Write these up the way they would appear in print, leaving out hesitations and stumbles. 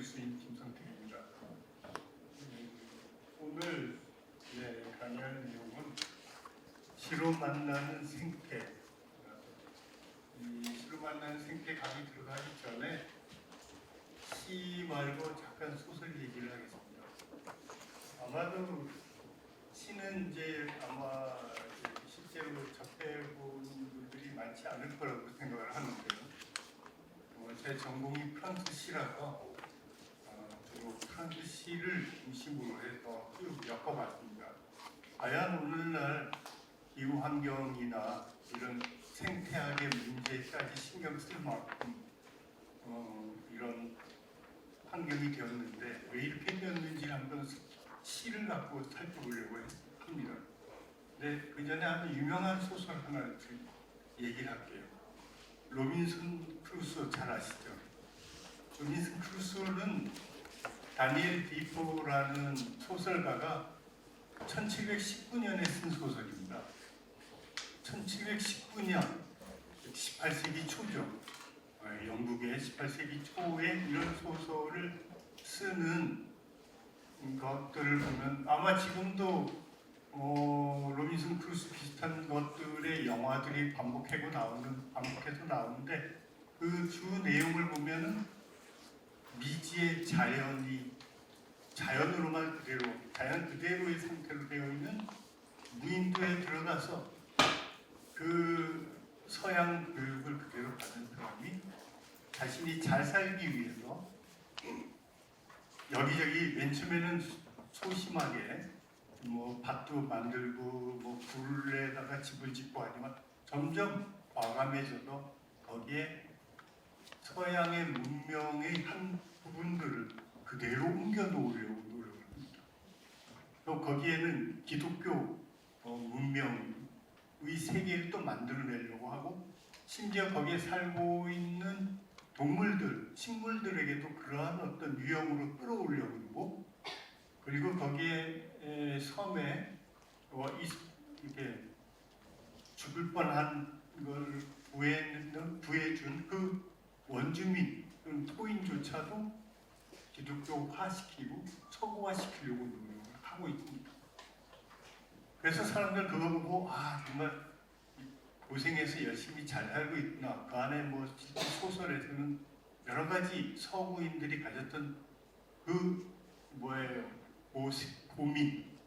교수인 김성택입니다. 오늘 강의할 내용은 시로 만나는 생태. 이 시로 만나는 생태 강의 들어가기 전에 시 말고 잠깐 소설 얘기를 하겠습니다. 아마도 시는 이제 아마 실제로 접해본 분들이 많지 않을 거라고 생각을 하는데요. 제 전공이 프랑스 시라서 주로 프랑스 시를 중심으로 해서 쭉 엮어봤습니다. 과연 오늘날 기후 환경이나 이런 생태학의 문제까지 신경 쓸 만큼 이런 환경이 되었는데 왜 이렇게 되었는지 한번 시를 갖고 살펴보려고 합니다. 근데 그 전에 아주 유명한 소설 하나 얘기를 할게요. 로빈슨 크루소 잘 아시죠? 로빈슨 크루소는 다니엘 디포라는 소설가가 1719년에 쓴 소설입니다. 1719년, 18세기 초죠. 영국의 18세기 초에 이런 소설을 쓰는 것들을 보면 아마 지금도 로빈슨 크루소 비슷한 것들의 영화들이 반복해서 나오는데 그 주 내용을 보면은 미지의 자연으로만 그대로 자연 그대로의 상태로 되어 있는 무인도에 들어가서 그 서양 교육을 그대로 받은 사람이 자신이 잘 살기 위해서 여기저기 맨 처음에는 소심하게 밭도 만들고 굴에다가 집을 짓고 하지만 점점 과감해져서 거기에 서양의 문명의 한 부분들을 그대로 옮겨 놓으려고 노력을 합니다. 또 거기에는 기독교 문명의 세계를 또 만들어내려고 하고 심지어 거기에 살고 있는 동물들, 식물들에게도 그러한 어떤 유형으로 끌어올려고 하고 그리고 거기에 섬에 이렇게 죽을 뻔한 걸 구해준 그 원주민, 토인조차도 기독교화시키고 서구화시키려고 노력을 하고 있습니다. 그래서 사람들 그거 보고 정말 고생해서 열심히 잘 살고 있구나. 그 안에 소설에서는 여러 가지 서구인들이 가졌던 고민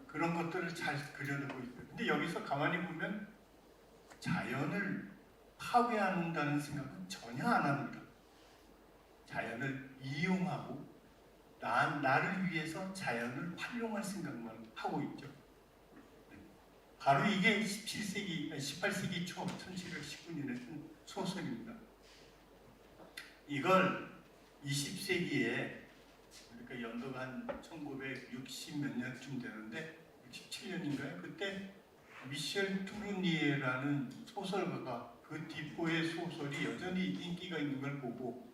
그런 것들을 잘 그려내고 있어요. 근데 여기서 가만히 보면 자연을 파괴한다는 생각은 전혀 안 합니다. 자연을 이용하고 나를 위해서 자연을 활용할 생각만 하고 있죠. 바로 이게 18세기 초 1719년에 쓴 소설입니다. 이걸 20세기에 그러니까 연도가 한 1960 몇 년쯤 되는데 67년인가요? 그때 미셸 투르니에라는 소설가가 그 디포의 소설이 여전히 인기가 있는 걸 보고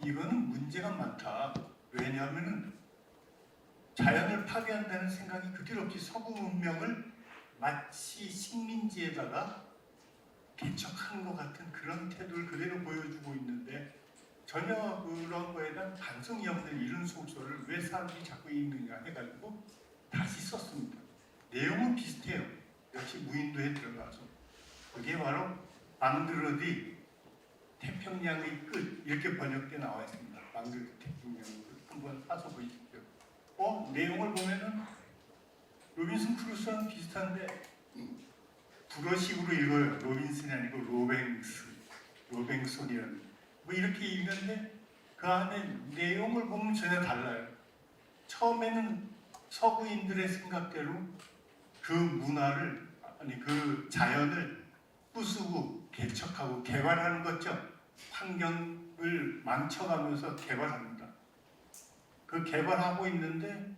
이거는 문제가 많다. 왜냐하면 자연을 파괴한다는 생각이 그대로 없이 서구 문명을 마치 식민지에다가 개척하는 것 같은 그런 태도를 그대로 보여주고 있는데 전혀 그런 거에 대한 반성이 없는 이런 소설을 왜 사람들이 자꾸 읽느냐 해가지고 다시 썼습니다. 내용은 비슷해요. 역시 무인도에 들어가서 그게 바로 방드러디 태평양의 끝 이렇게 번역돼 나와 있습니다. 방드러디 태평양의 끝 한번 사서 보십시오. 내용을 보면은 로빈슨 크루소랑 비슷한데 불어식으로 읽어요. 로빈슨이 아니고 로뱅손이라는 이렇게 읽는데 그 안에 내용을 보면 전혀 달라요. 처음에는 서구인들의 생각대로 그 문화를 그 자연을 부수고 개척하고 개발하는 거죠. 환경을 망쳐가면서 개발합니다. 그 개발하고 있는데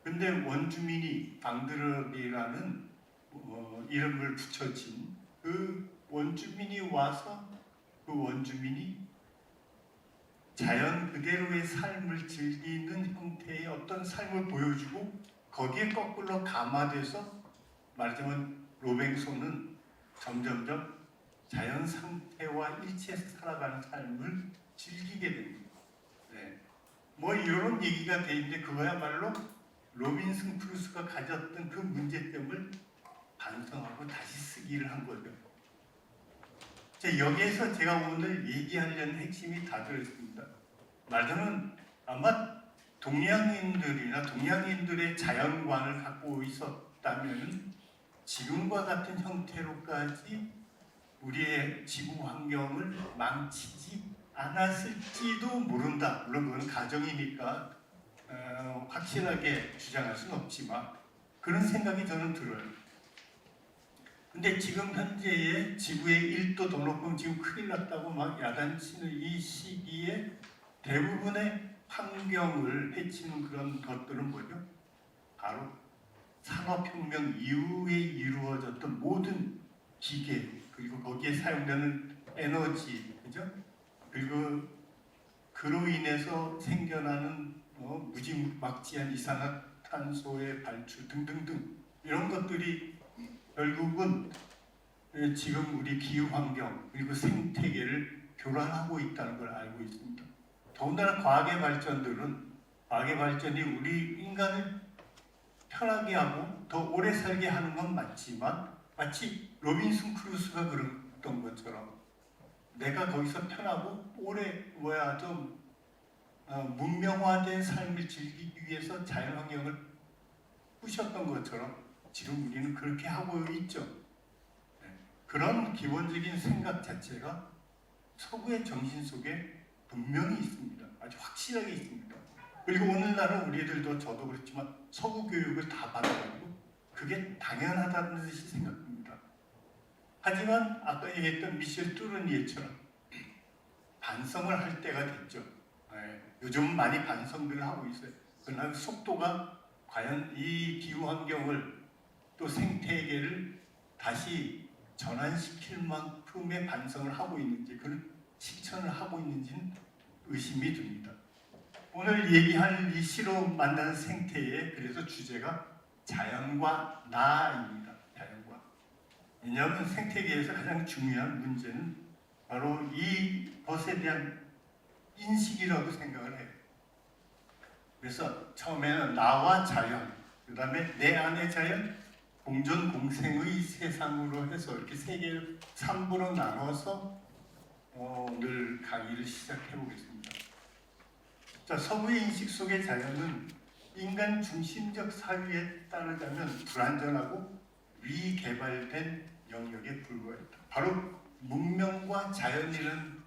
근데 원주민이 방드럽이라는 이름을 붙여진 그 원주민이 와서 그 원주민이 자연 그대로의 삶을 즐기는 형태의 어떤 삶을 보여주고 거기에 거꾸로 감화돼서 말하자면 로뱅손은 점점점 자연 상태와 일치해서 살아가는 삶을 즐기게 됩니다. 뭐 이런 얘기가 돼 있는데 그거야말로 로빈슨 크루소가 가졌던 그 문제점을 반성하고 다시 쓰기를 한 거죠. 자, 여기에서 제가 오늘 얘기하려는 핵심이 다 들어있습니다. 말하자면 아마 동양인들이나 동양인들의 자연관을 갖고 있었다면 지금과 같은 형태로까지 우리의 지구 환경을 망치지 않았을지도 모른다. 물론 그건 가정이니까 확실하게 주장할 수는 없지만 그런 생각이 저는 들어요. 근데 지금 현재의 지구의 1도 더 높으면 지금 큰일 났다고 막 야단치는 이 시기에 대부분의 환경을 해치는 그런 것들은 뭐죠? 바로 산업혁명 이후에 이루어졌던 모든 기계 그리고 거기에 사용되는 에너지, 그죠? 그리고 그로 인해서 생겨나는 무지막지한 이산화탄소의 발출 등등등 이런 것들이 결국은 지금 우리 기후 환경 그리고 생태계를 교란하고 있다는 걸 알고 있습니다. 더군다나 과학의 발전이 우리 인간을 편하게 하고 더 오래 살게 하는 건 맞지만 마치 로빈슨 크루소가 그랬던 것처럼 내가 거기서 편하고 오래 좀 문명화된 삶을 즐기기 위해서 자연환경을 부셨던 것처럼 지금 우리는 그렇게 하고 있죠. 네. 그런 기본적인 생각 자체가 서구의 정신 속에 분명히 있습니다. 아주 확실하게 있습니다. 그리고 오늘날은 우리들도 저도 그렇지만 서구 교육을 다 받아가지고 그게 당연하다는 듯이 생각합니다. 하지만 아까 얘기했던 미셸 뚜르니에처럼 반성을 할 때가 됐죠. 네. 요즘 많이 반성들을 하고 있어요. 그러나 속도가 과연 이 기후 환경을 또 생태계를 다시 전환시킬 만큼의 반성을 하고 있는지 그런 실천을 하고 있는지는 의심이 듭니다. 오늘 얘기할 이 시로 만나는 생태의 그래서 주제가 자연과 나입니다. 자연과. 왜냐하면 생태계에서 가장 중요한 문제는 바로 이 것에 대한 인식이라고 생각을 해요. 그래서 처음에는 나와 자연, 그 다음에 내 안의 자연, 공존 공생의 세상으로 해서 이렇게 세 개를 3부로 나눠서 오늘 강의를 시작해 보겠습니다. 자, 서구의 인식 속의 자연은 인간 중심적 사유에 따르자면 불완전하고 위개발된 영역에 불과했다. 바로 문명과 자연이라는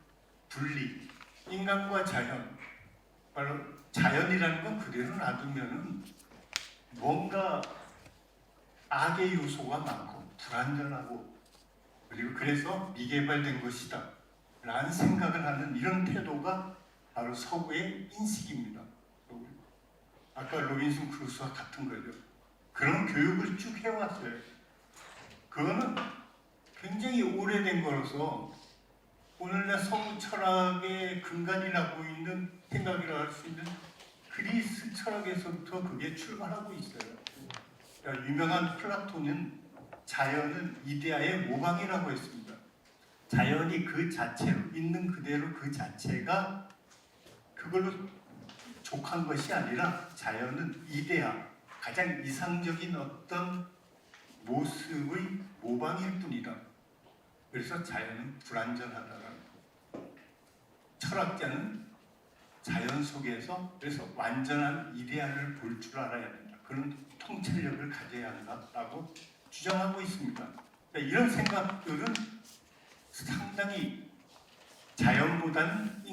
분리, 인간과 자연, 바로 자연이라는 건 그대로 놔두면은 뭔가 악의 요소가 많고 불완전하고 그리고 그래서 미개발된 것이다 라는 생각을 하는 이런 태도가 바로 서구의 인식입니다. 아까 로빈슨 크루소와 같은 거죠. 그런 교육을 쭉 해왔어요. 그거는 굉장히 오래된 거라서 오늘날 서구 철학의 근간이라고 있는 생각이라고 할 수 있는 그리스 철학에서부터 그게 출발하고 있어요. 그러니까 유명한 플라톤은 자연은 이데아의 모방이라고 했습니다. 자연이 그 자체로 있는 그대로 그 자체가 그걸로 족한 것이 아니라 자연은 이데아, 가장 이상적인 어떤 모습의 모방일 뿐이다. 그래서 자연은 불완전하다라는 철학자는 자연 속에서 그래서 완전한 이데아를 볼 줄 알아야 된다. 그런 통찰력을 가져야 한다라고 주장하고 있습니다. 그러니까 이런 생각들은 상당히 자연보다는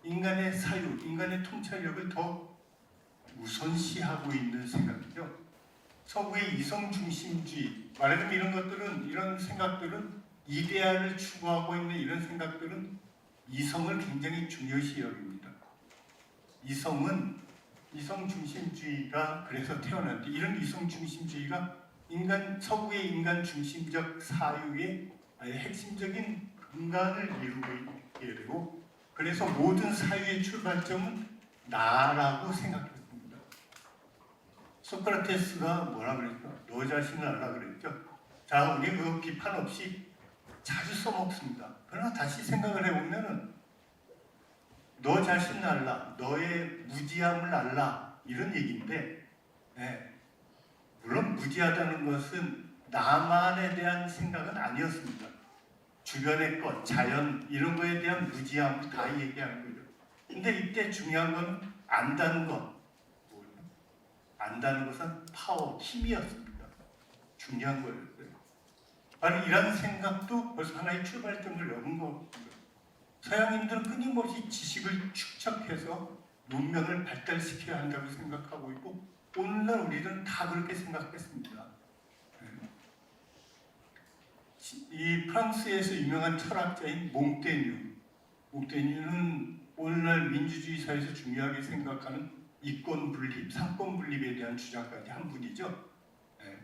인간의 사유, 인간의 통찰력을 더 우선시하고 있는 생각이죠. 서구의 이성 중심주의, 말하자면 이런 생각들은 이데아를 추구하고 있는 이런 생각들은 이성을 굉장히 중요시 여깁니다. 이성 중심주의가 그래서 태어났는데 이런 이성 중심주의가 서구의 인간 중심적 사유의 핵심적인 근간을 이루고 있게 되고 그래서 모든 사유의 출발점은 나라고 생각했습니다. 소크라테스가 뭐라 그랬죠? 너 자신을 알라 그랬죠. 자, 우리 그 비판 없이 자주 써먹습니다. 그러나 다시 생각을 해보면은 너 자신 알라, 너의 무지함을 알라 이런 얘기인데 네, 물론 무지하다는 것은 나만에 대한 생각은 아니었습니다. 주변의 것, 자연 이런 거에 대한 무지함을 다 얘기하는 거죠. 근데 이때 중요한 건 안다는 것. 안다는 것은 파워, 힘이었습니다. 중요한 거였어요. 바로 이런 생각도 벌써 하나의 출발점을 여는 겁니다. 서양인들은 끊임없이 지식을 축적해서 문명을 발달시켜야 한다고 생각하고 있고 오늘날 우리들은 다 그렇게 생각했습니다. 이 프랑스에서 유명한 철학자인 몽테뉴. 몽테뉴는 오늘날 민주주의 사회에서 중요하게 생각하는 이권 분립, 상권 분립에 대한 주장까지 한 분이죠.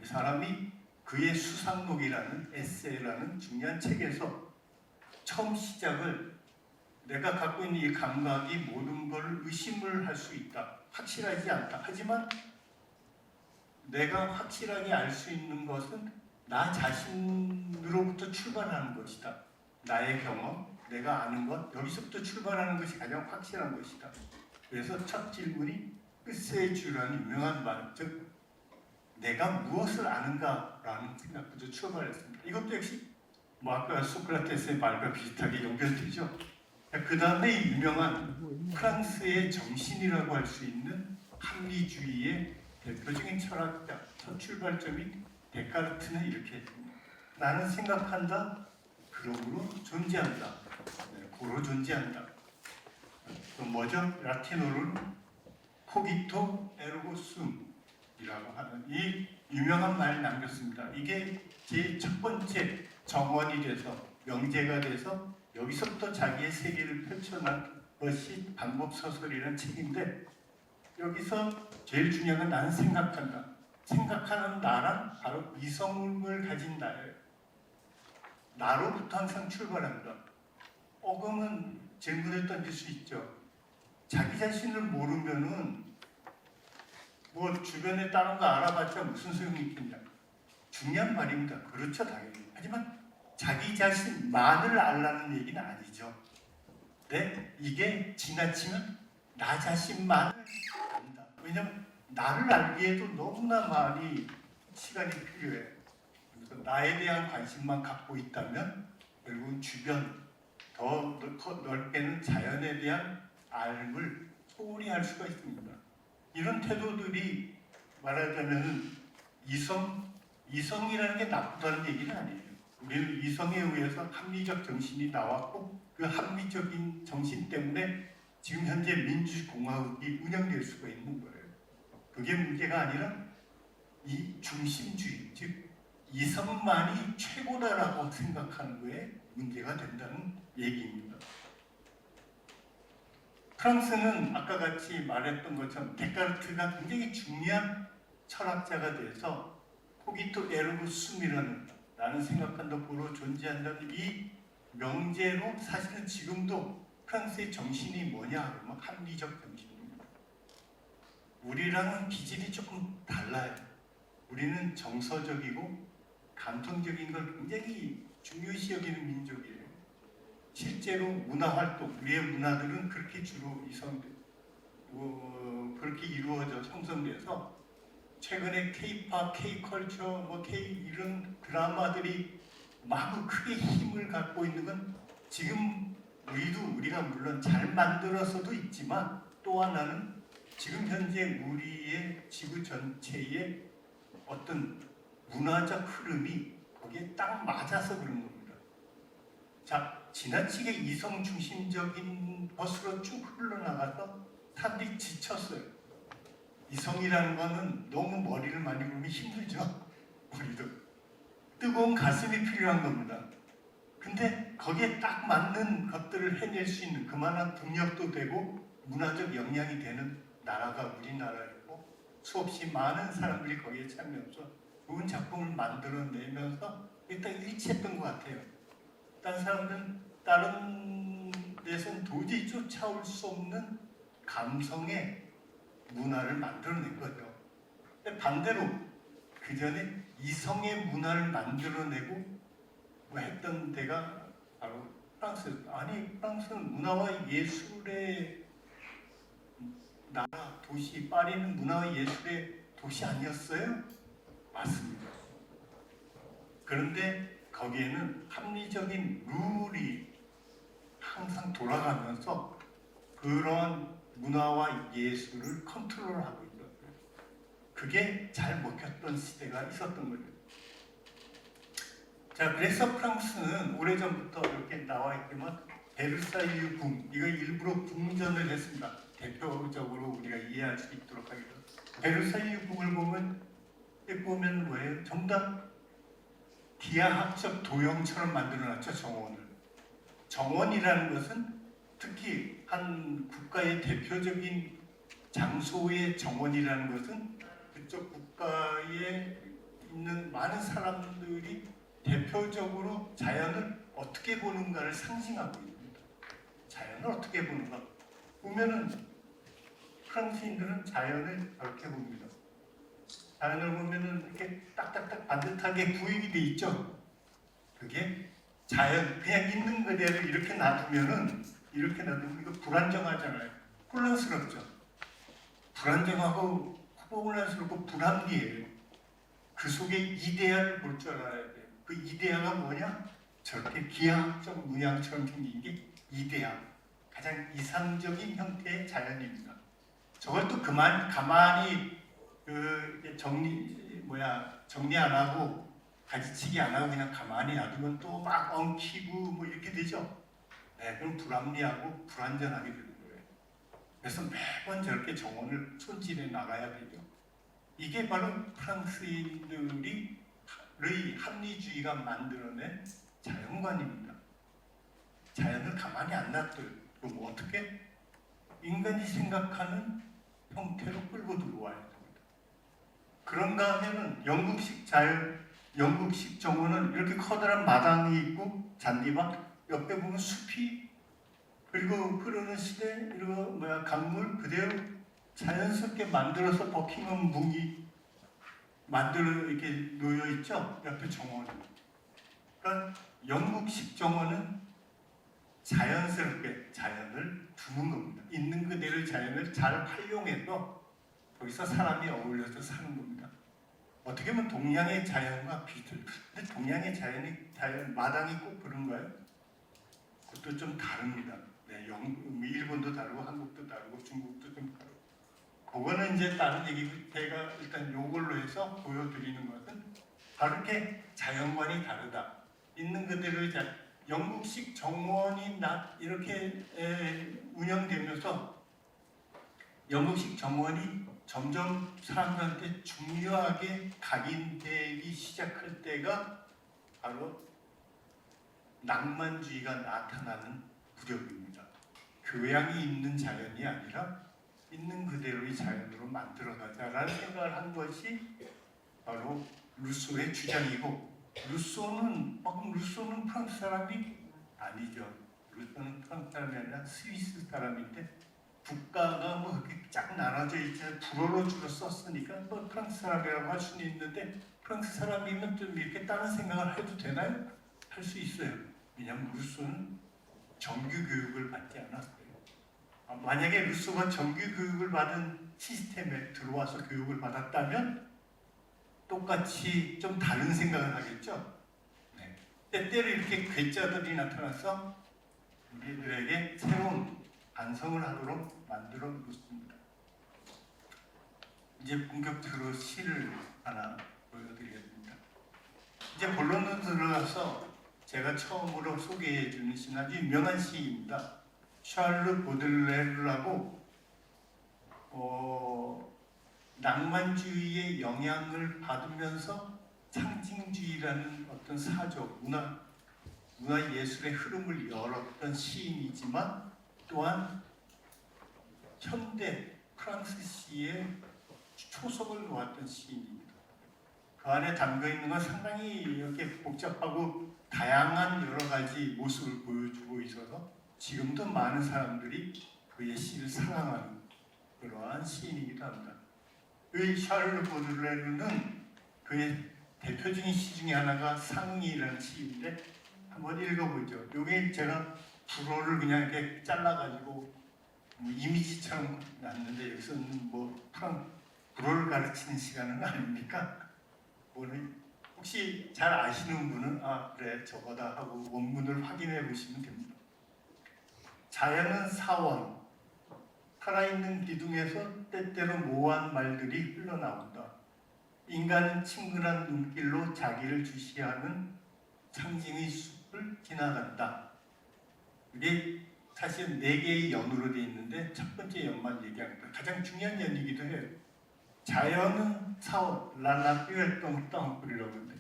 이 사람이 그의 수상록이라는 에세이라는 중요한 책에서 처음 시작을 내가 갖고 있는 이 감각이 모든 걸 의심을 할 수 있다. 확실하지 않다. 하지만 내가 확실하게 알 수 있는 것은 나 자신으로부터 출발하는 것이다. 나의 경험, 내가 아는 것, 여기서부터 출발하는 것이 가장 확실한 것이다. 그래서 첫 질문이 끝의 주라는 유명한 말, 즉 내가 무엇을 아는가라는 생각부터 출발했습니다. 이것도 역시 아까 소크라테스의 말과 비슷하게 연결되죠. 그 다음에 유명한 프랑스의 정신이라고 할 수 있는 합리주의의 대표적인 철학자, 첫 출발점이 데카르트는 이렇게 했습니다. 나는 생각한다, 그러므로 존재한다. 고로 존재한다. 또 뭐죠? 라틴어로는 코기토 에르고 숨이라고 하는 이 유명한 말을 남겼습니다. 이게 제 첫 번째 정원이 돼서 명제가 돼서 여기서부터 자기의 세계를 펼쳐난 것이 방법소설이라는 책인데 여기서 제일 중요한 건 나는 생각한다. 생각하는 나란 바로 이성을 가진 나예요. 나로부터 항상 출발한다. 그러면 질문을 던질 수 있죠. 자기 자신을 모르면은 뭐 주변에 다른 거 알아봤자 무슨 소용이 있겠냐. 중요한 말입니다. 그렇죠, 당연히. 하지만 자기 자신만을 알라는 얘기는 아니죠. 네? 이게 지나치면 나 자신만을 안다. 왜냐면 나를 알기에도 너무나 많이 시간이 필요해. 그래서 나에 대한 관심만 갖고 있다면 결국은 주변, 더 넓게는 자연에 대한 알을 소홀히 할 수가 있습니다. 이런 태도들이 말하자면 이성이라는 게 나쁘다는 얘기는 아니에요. 우리는 이성에 의해서 합리적 정신이 나왔고 그 합리적인 정신 때문에 지금 현재 민주공화국이 운영될 수가 있는 거예요. 그게 문제가 아니라 이 중심주의, 즉 이성만이 최고다라고 생각하는 거에 문제가 된다는 얘기입니다. 프랑스는 아까 같이 말했던 것처럼 데카르트가 굉장히 중요한 철학자가 돼서 코기토 에르고 숨이라는 나는 생각한다 고로 존재한다는 이 명제로 사실은 지금도 프랑스의 정신이 뭐냐 그러면 합리적 정신입니다. 우리랑은 기질이 조금 달라요. 우리는 정서적이고 감성적인 걸 굉장히 중요시 여기는 민족이에요. 실제로 문화활동, 우리의 문화들은 그렇게 주로 그렇게 이루어져 형성돼서 최근에 K-팝, K-컬처, K 이런 드라마들이 마구 크게 힘을 갖고 있는 건 지금 우리가 물론 잘 만들어서도 있지만 또 하나는 지금 현재 우리의 지구 전체의 어떤 문화적 흐름이 거기에 딱 맞아서 그런 겁니다. 자, 지나치게 이성 중심적인 것으로 쭉 흘러나가서 사람들이 지쳤어요. 이성이라는 거는 너무 머리를 많이 굴면 힘들죠. 우리도 뜨거운 가슴이 필요한 겁니다. 근데 거기에 딱 맞는 것들을 해낼 수 있는 그만한 동력도 되고 문화적 역량이 되는 나라가 우리나라이고 수없이 많은 사람들이 거기에 참여해서 좋은 작품을 만들어내면서 일단 일치했던 것 같아요. 다른 사람들은 다른 데서는 도저히 쫓아올 수 없는 감성의 문화를 만들어낸 거죠. 근데 반대로 그 전에 이성의 문화를 만들어내고 했던 데가 바로 프랑스, 아니 프랑스는 문화와 예술의 나라, 도시, 파리는 문화와 예술의 도시 아니었어요? 맞습니다. 그런데 거기에는 합리적인 룰이 항상 돌아가면서 그런 문화와 예술을 컨트롤하고 있었어요. 그게 잘 먹혔던 시대가 있었던 거죠. 자, 그래서 프랑스는 오래전부터 이렇게 나와 있지만 베르사유 궁, 이거 일부러 궁전을 했습니다. 대표적으로 우리가 이해할 수 있도록 하기 위해서. 베르사유 궁을 보면 뭐예요? 정답 기하학적 도형처럼 만들어놨죠, 정원을. 정원이라는 것은 특히 한 국가의 대표적인 장소의 정원이라는 것은 그쪽 국가에 있는 많은 사람들이 대표적으로 자연을 어떻게 보는가를 상징하고 있습니다. 자연을 어떻게 보는가? 보면은 프랑스인들은 자연을 그렇게 봅니다. 자연을 보면은 이렇게 딱딱딱 반듯하게 구획이 돼 있죠. 그게 자연 그냥 있는 그대로 이렇게 놔두면 이거 불안정하잖아요. 혼란스럽죠. 불안정하고 혼란스럽고 불합리해요. 그 속에 이데아를 볼 줄 알아야 돼요. 그 이데아가 뭐냐? 저렇게 기하학적 문양처럼 생긴 게 이데아. 가장 이상적인 형태의 자연입니다. 저걸 또 가만히 정리 안 하고 가지치기 안 하고 그냥 가만히 놔두면 또 막 엉키고 뭐 이렇게 되죠. 네, 그럼 불합리하고 불안전하게 되는 거예요. 그래서 매번 저렇게 정원을 손질해 나가야 되죠. 이게 바로 프랑스인들의 합리주의가 만들어낸 자연관입니다. 자연을 가만히 안 놔둬요. 그럼 어떻게? 인간이 생각하는 형태로 끌고 들어와야 됩니다. 그런가 하면은 영국식 정원은 이렇게 커다란 마당이 있고 잔디밭, 옆에 보면 숲이, 그리고 흐르는 시대, 그리고 강물 그대로 자연스럽게 만들어서 버킹엄 붕이 만들어 이렇게 놓여 있죠. 옆에 정원. 그러니까 영국식 정원은 자연스럽게 자연을 두는 겁니다. 있는 그대로 자연을 잘 활용해서 거기서 사람이 어울려서 사는 겁니다. 어떻게 보면 동양의 자연과 비슷해요. 근데 동양의 자연 마당이 꼭 그런가요? 그것도 좀 다릅니다. 네, 일본도 다르고 한국도 다르고 중국도 좀 다르고. 그거는 이제 다른 얘기고, 제가 일단 요걸로 해서 보여드리는 것은 바로 이렇게 자연관이 다르다. 있는 그대로 영국식 정원이 이렇게 운영되면서 영국식 정원이 점점 사람들한테 중요하게 각인되기 시작할 때가 바로 낭만주의가 나타나는 무렵입니다. 교양이 있는 자연이 아니라 있는 그대로의 자연으로 만들어가자라는 생각을 한 것이 바로 루소의 주장이고, 루소는 프랑스 사람이 아니죠. 루소는 프랑스 사람이 아니라 스위스 사람인데, 국가가 뭐 그렇게 쫙 나눠져 있지, 불어로 주로 썼으니까 뭐 프랑스 사람이라고 할 수는 있는데, 프랑스 사람이면 좀 이렇게 다른 생각을 해도 되나요? 할 수 있어요. 왜냐하면 루소는 정규 교육을 받지 않았어요. 만약에 루소가 정규 교육을 받은 시스템에 들어와서 교육을 받았다면 똑같이 좀 다른 생각을 하겠죠. 네. 때때로 이렇게 괴짜들이 나타나서 우리들에게 새로운 반성을 하도록 만들어 놓습니다. 이제 본격적으로 시를 하나 보여드리겠습니다. 이제 본론으로 들어가서 제가 처음으로 소개해 주는 시는 아주 유명한 시입니다. 샤를르 보들레르라고 낭만주의의 영향을 받으면서 상징주의라는 어떤 사조, 문화 예술의 흐름을 열었던 시인이지만 또한 현대 프랑스 시의 초석을 놓았던 시인입니다. 그 안에 담겨 있는 건 상당히 이렇게 복잡하고 다양한 여러 가지 모습을 보여주고 있어서 지금도 많은 사람들이 그의 시를 사랑하는 그러한 시인이기도 합니다. 그 샤를르 보들레르는 그의 대표적인 시 중에 하나가 상응이라는 시인데, 한번 읽어보죠. 여기 제가 불어를 그냥 이렇게 잘라가지고 뭐 이미지처럼 놨는데 여기서는 뭐 불어를 가르치는 시간은 아닙니까? 오늘 혹시 잘 아시는 분은 아 그래 저거다 하고 원문을 확인해 보시면 됩니다. 자연은 사원, 살아있는 기둥에서 때때로 모호한 말들이 흘러나온다. 인간은 친근한 눈길로 자기를 주시하는 상징의 숲을 지나간다. 이게 사실 4개의 연으로 되어 있는데 첫 번째 연만 얘기합니다. 가장 중요한 연이기도 해요. 자연은 사원, 라나삐웰똥 뿌리라고 하는데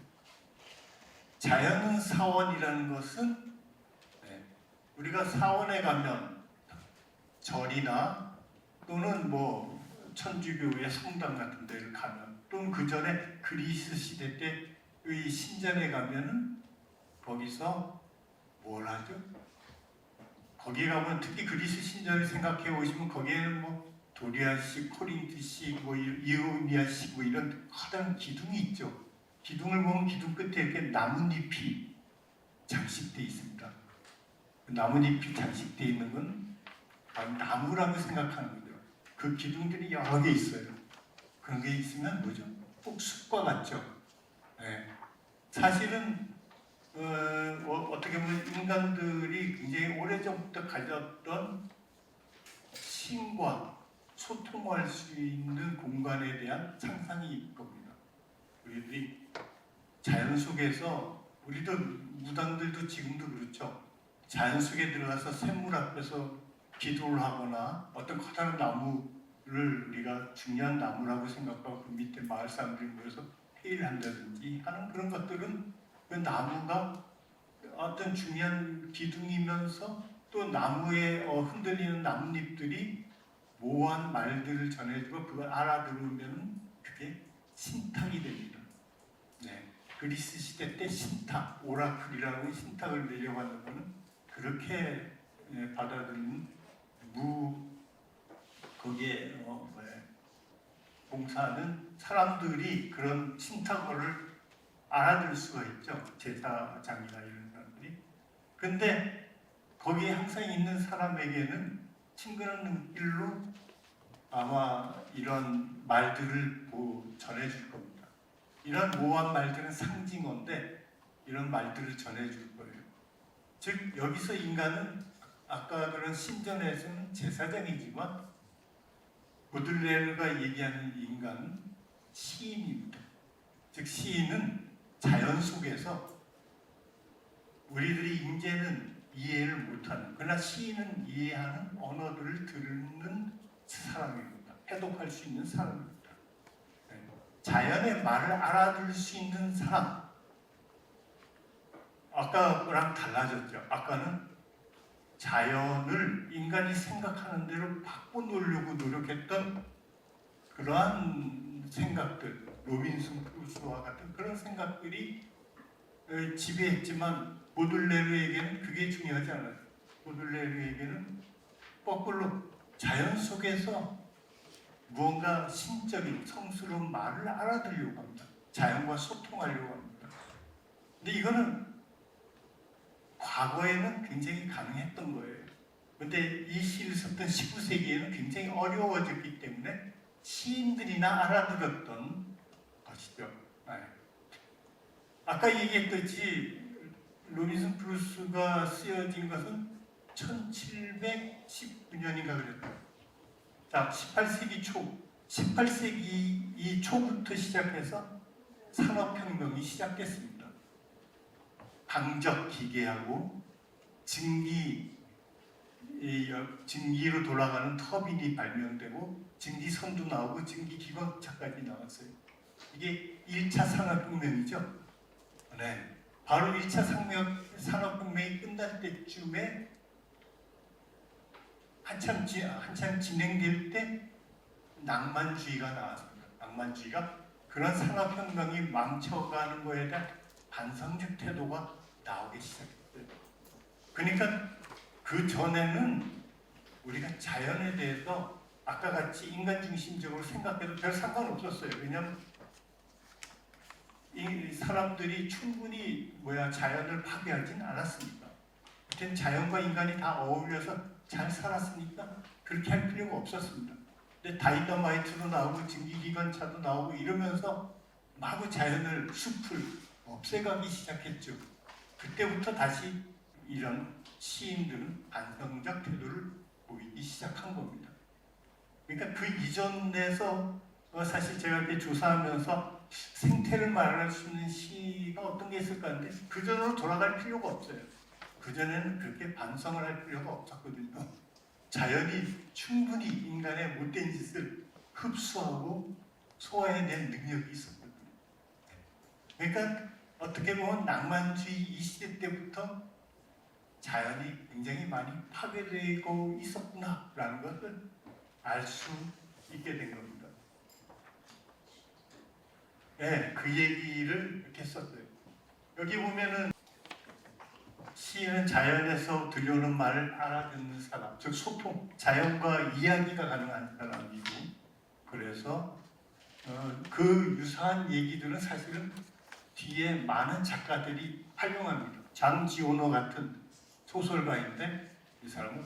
자연은 사원이라는 것은 우리가 사원에 가면 절이나 또는 뭐 천주교의 성당 같은 데를 가면 또는 그 전에 그리스 시대 때의 신전에 가면은 거기서 뭘 하죠? 거기에 가면 특히 그리스 신전을 생각해 보시면 거기에는 뭐 도리아식, 코린트식, 뭐 이오니아식 뭐 이런 커다란 기둥이 있죠. 기둥을 보면 기둥 끝에 이렇게 나뭇잎이 장식되어 있습니다. 그 나뭇잎이 장식되어 있는 건 나무라고 생각하는 거죠. 그 기둥들이 여러 개 있어요. 그런 게 있으면 뭐죠? 꼭 숲과 같죠. 네. 사실은 어떻게 보면 인간들이 굉장히 오래전부터 가졌던 신과 소통할 수 있는 공간에 대한 상상이 겁니다. 우리들이 자연 속에서 우리도 무당들도 지금도 그렇죠. 자연 속에 들어가서 샘물 앞에서 기도를 하거나 어떤 커다란 나무를 우리가 중요한 나무라고 생각하고 그 밑에 마을 사람들이 모여서 회의를 한다든지 하는 그런 것들은 그 나무가 어떤 중요한 기둥이면서 또 나무에 흔들리는 나뭇잎들이 모호한 말들을 전해주고 그걸 알아들으면 그게 신탁이 됩니다. 네. 그리스 시대 때 신탁, 오라클이라고 신탁을 내려가는 것은 그렇게 받아들이는 거기에 봉사하는 사람들이 그런 신탁어를 알아들 수가 있죠. 제사장이나 이런 사람들이. 근데 거기에 항상 있는 사람에게는 친근한 눈길로 아마 이런 말들을 전해줄 겁니다. 이런 모호한 말들은 상징어인데 이런 말들을 전해줄 거예요. 즉 여기서 인간은 아까 그런 신전에서는 제사장이지만 보들레르가 얘기하는 인간은 시인입니다. 즉 시인은 자연 속에서 우리들이 이제는 이해를 못하는 그러나 시인은 이해하는 언어들을 듣는 사람입니다. 해독할 수 있는 사람입니다. 자연의 말을 알아들을 수 있는 사람. 아까랑 달라졌죠. 아까는 자연을 인간이 생각하는 대로 바꿔놓으려고 노력했던 그러한 생각들, 로빈슨 크루소와 같은 그런 생각들이 지배했지만 보들레르에게는 그게 중요하지 않아요. 보들레르에게는 거꾸로 자연 속에서 무언가 신적인 성스러운 말을 알아들으려고 합니다. 자연과 소통하려고 합니다. 근데 이거는 과거에는 굉장히 가능했던 거예요. 근데 이 시를 썼던 19세기에는 굉장히 어려워졌기 때문에 시인들이나 알아들었던 것이죠. 아까 얘기했듯이 로빈슨 크루소가 쓰여진 것은 1719년인가 그랬어요. 자, 18세기 초부터 시작해서 산업혁명이 시작됐습니다. 강적 기계하고 증기로 돌아가는 터빈이 발명되고 증기선도 나오고 증기기관차까지 나왔어요. 이게 1차 산업혁명이죠. 네. 바로 1차 산업혁명이 끝날 때쯤에 한참 진행될 때 낭만주의가 나왔습니다. 낭만주의가 그런 산업혁명이 망쳐가는 거에 대한 반성적 태도가 나오기 시작했어요. 그러니까 그 전에는 우리가 자연에 대해서 아까 같이 인간 중심적으로 생각해도 별 상관없었어요. 왜냐하면 이 사람들이 충분히 자연을 파괴하진 않았습니까? 그땐 자연과 인간이 다 어울려서 잘 살았으니까 그렇게 할 필요가 없었습니다. 근데 다이너마이트도 나오고 증기기관차도 나오고 이러면서 마구 자연을, 숲을 없애가기 시작했죠. 그때부터 다시 이런 시인들은 반성적 태도를 보이기 시작한 겁니다. 그러니까 그 이전에서 사실 제가 이렇게 조사하면서 생태를 말할 수 있는 시가 어떤 게 있을까 하는데 그전으로 돌아갈 필요가 없어요. 그전에는 그렇게 반성을 할 필요가 없었거든요. 자연이 충분히 인간의 못된 짓을 흡수하고 소화해낸 능력이 있었거든요. 그러니까 어떻게 보면 낭만주의 이 시대 때부터 자연이 굉장히 많이 파괴되고 있었구나라는 것을 알 수 있게 된 겁니다. 네, 그 얘기를 이렇게 썼어요. 여기 보면은 시인은 자연에서 들려오는 말을 알아듣는 사람, 즉 소통, 자연과 이야기가 가능한 사람이고, 그래서 그 유사한 얘기들은 사실은 뒤에 많은 작가들이 활용합니다. 장지오노 같은 소설가인데 이 사람은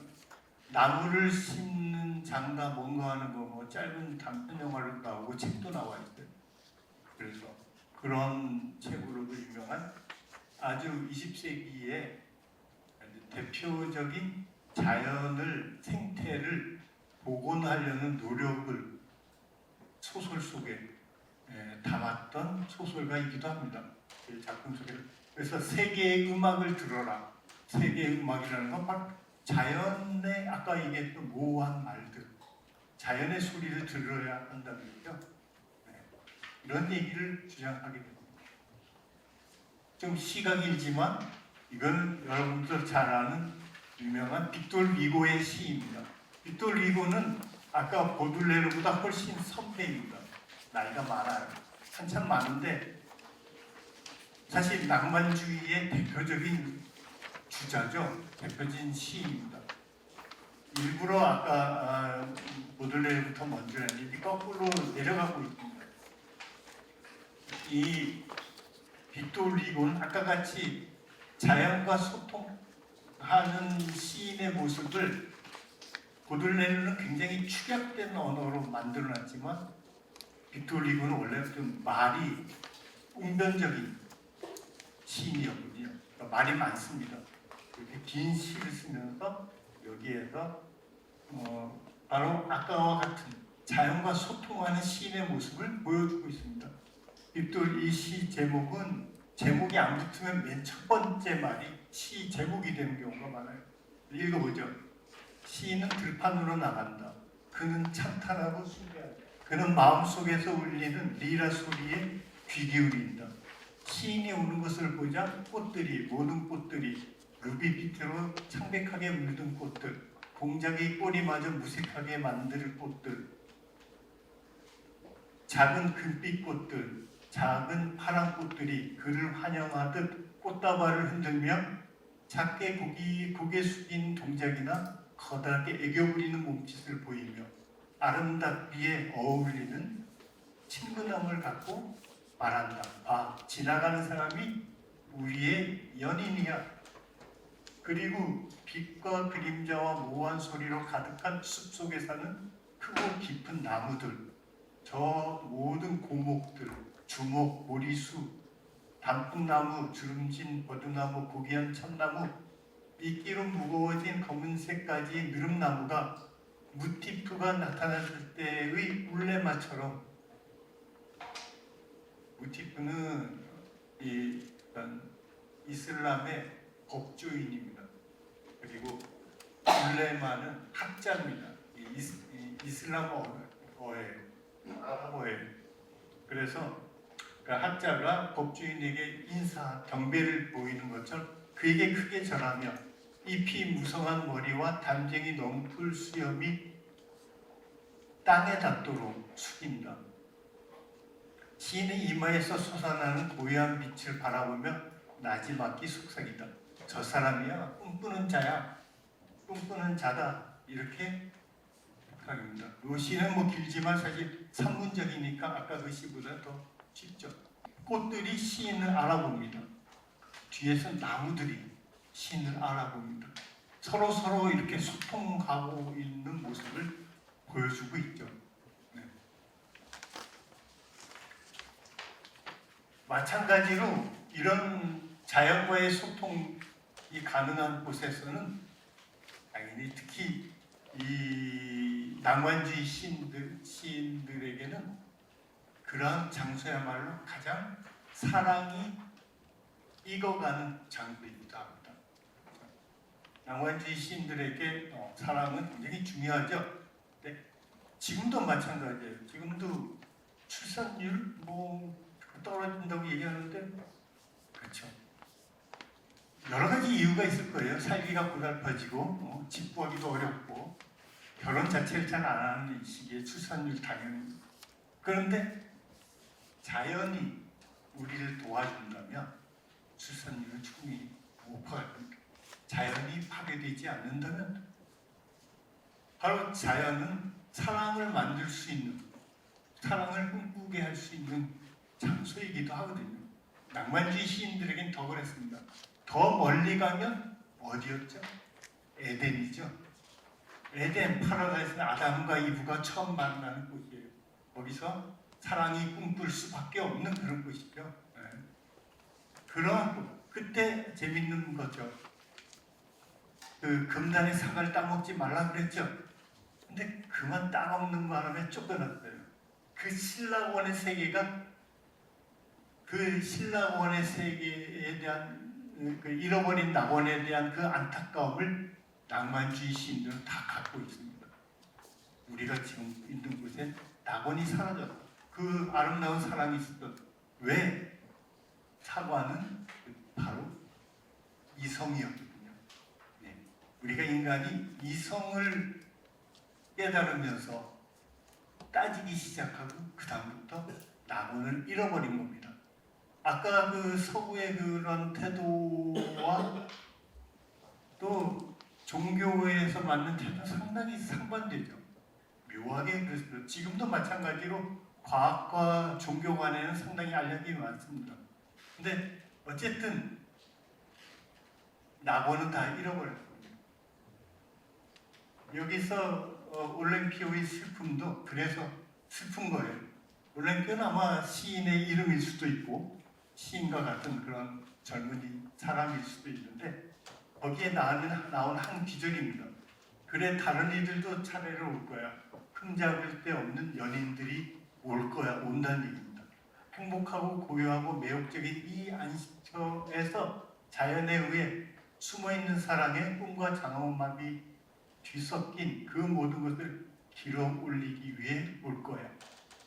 나무를 심는 장가 뭔가 하는 거 뭐 짧은 단편 영화를 나오고 책도 나와 있어요. 그래서 그런 책으로도 유명한 아주 20세기의 대표적인 자연을, 생태를 복원하려는 노력을 소설 속에 담았던 소설가이기도 합니다. 그 작품 속에. 그래서 세계의 음악을 들어라. 세계의 음악이라는 건 바로 자연의 아까 얘기했던 모호한 말들, 자연의 소리를 들어야 한다는 얘기죠. 이런 얘기를 주장하게 됩니다. 좀 시가 길지만 이건 여러분들 잘 아는 유명한 빅돌 위고의 시입니다. 빅돌 위고는 아까 보들레르보다 훨씬 선배입니다. 나이가 많아요. 한참 많은데 사실 낭만주의의 대표적인 주자죠. 대표적인 시입니다. 일부러 아까 보들레르부터 먼저 했는데 거꾸로 내려가고 있습니다. 이 빅돌 위고는 아까 같이 자연과 소통하는 시인의 모습을 보들레르는 굉장히 축약된 언어로 만들어놨지만 빅돌 위고는 원래 좀 말이 웅변적인 시인이었거든요. 그러니까 말이 많습니다. 이렇게 긴 시를 쓰면서 여기에서 바로 아까와 같은 자연과 소통하는 시인의 모습을 보여주고 있습니다. 빅돌 이 시 제목이 안 붙으면 맨 첫 번째 말이 시 제목이 되는 경우가 많아요. 읽어보죠. 시인은 들판으로 나간다. 그는 찬탄하고 숭배한다. 그는 마음속에서 울리는 리라 소리에 귀 기울인다. 시인이 우는 것을 보자 모든 꽃들이 루비빛으로 창백하게 물든 꽃들, 공작이 꼬리마저 무색하게 만들 꽃들, 작은 금빛 꽃들, 작은 파란 꽃들이 그를 환영하듯 꽃다발을 흔들며 작게 고개 숙인 동작이나 커다랗게 애교 부리는 몸짓을 보이며 아름답기에 어울리는 친근함을 갖고 말한다. 지나가는 사람이 우리의 연인이야. 그리고 빛과 그림자와 모호한 소리로 가득한 숲속에 사는 크고 깊은 나무들, 저 모든 고목들, 주목, 보리수, 단풍나무, 주름진 버드나무, 고귀한 참나무, 이끼로 무거워진 검은색까지 느릅나무가 무티프가 나타났을 때의 울레마처럼, 무티프는 이슬람의 법조인입니다. 그리고 울레마는 학자입니다. 이슬람어예요. 아랍어예요. 그래서 그 학자가 법조인에게 인사, 경배를 보이는 것처럼 그에게 크게 전하며 잎이 무성한 머리와 담쟁이 넘풀 수염이 땅에 닿도록 숙인다. 시인의 이마에서 솟아나는 고요한 빛을 바라보며 나지막히 속삭이다. 저 사람이야, 꿈꾸는 자야, 꿈꾸는 자다. 이렇게 부탁입니다. 이 시는 길지만 사실 산문적이니까 아까 그 시보다 더 쉽죠. 꽃들이 시인을 알아봅니다. 뒤에서 나무들이 시인을 알아봅니다. 서로 이렇게 소통하고 있는 모습을 보여주고 있죠. 네. 마찬가지로 이런 자연과의 소통이 가능한 곳에서는 당연히 특히 이 낭만주의 시인들에게는 그러한 장소야말로 가장 사랑이 익어가는 장소이기도 합니다. 낭만주의 시인들에게 사랑은 굉장히 중요하죠. 네. 지금도 마찬가지예요. 지금도 출산율 떨어진다고 얘기하는데 그렇죠. 여러 가지 이유가 있을 거예요. 살기가 고달파지고 집 구하기도 어렵고 결혼 자체를 잘 안 하는 이 시기에 출산율 당연히. 그런데 자연이 우리를 도와준다면 출산율은 충분히 높아갈 겁니다. 자연이 파괴되지 않는다면 바로 자연은 사랑을 만들 수 있는, 사랑을 꿈꾸게 할 수 있는 장소이기도 하거든요. 낭만주의 시인들에겐 더 그랬습니다. 더 멀리 가면 어디였죠? 에덴이죠. 에덴 파라다이스는 아담과 이브가 처음 만나는 곳이에요. 거기서 사랑이 꿈꿀 수밖에 없는 그런 곳이죠. 네. 그러한 곳. 그때 재밌는 거죠. 그 금단의 상을 따먹지 말라 그랬죠. 근데 그만 따먹는 바람에 쫓겨났어요. 그 신라원의 세계가 그 신라원의 세계에 대한 그 잃어버린 낙원에 대한 그 안타까움을 낭만주의 시인들은 다 갖고 있습니다. 우리가 지금 있는 곳에 낙원이 사라졌다. 그 아름다운 사랑이 있었던 왜? 사과는 바로 이성이었거든요. 네. 우리가 인간이 이성을 깨달으면서 따지기 시작하고 그 다음부터 낙원을 잃어버린 겁니다. 아까 그 서구의 그런 태도와 또 종교에서 맞는 태도 상당히 상반되죠. 묘하게 그렇습니다. 지금도 마찬가지로 과학과 종교 간에는 상당히 알력이 많습니다. 근데 어쨌든 낙원은 다 잃어버렸습니다. 여기서 올랭피오의 슬픔도 그래서 슬픈 거예요. 올랭피오는 아마 시인의 이름일 수도 있고 시인과 같은 그런 젊은이 사람일 수도 있는데 거기에 나온 한 기절입니다. 그래 다른 이들도 차례로 올 거야. 흠잡을 데 없는 연인들이 올 거야. 온다는 얘기입니다. 행복하고 고요하고 매혹적인 이 안식처에서 자연에 의해 숨어있는 사랑의 꿈과 장엄함이 뒤섞인 그 모든 것을 길어 올리기 위해 올 거야.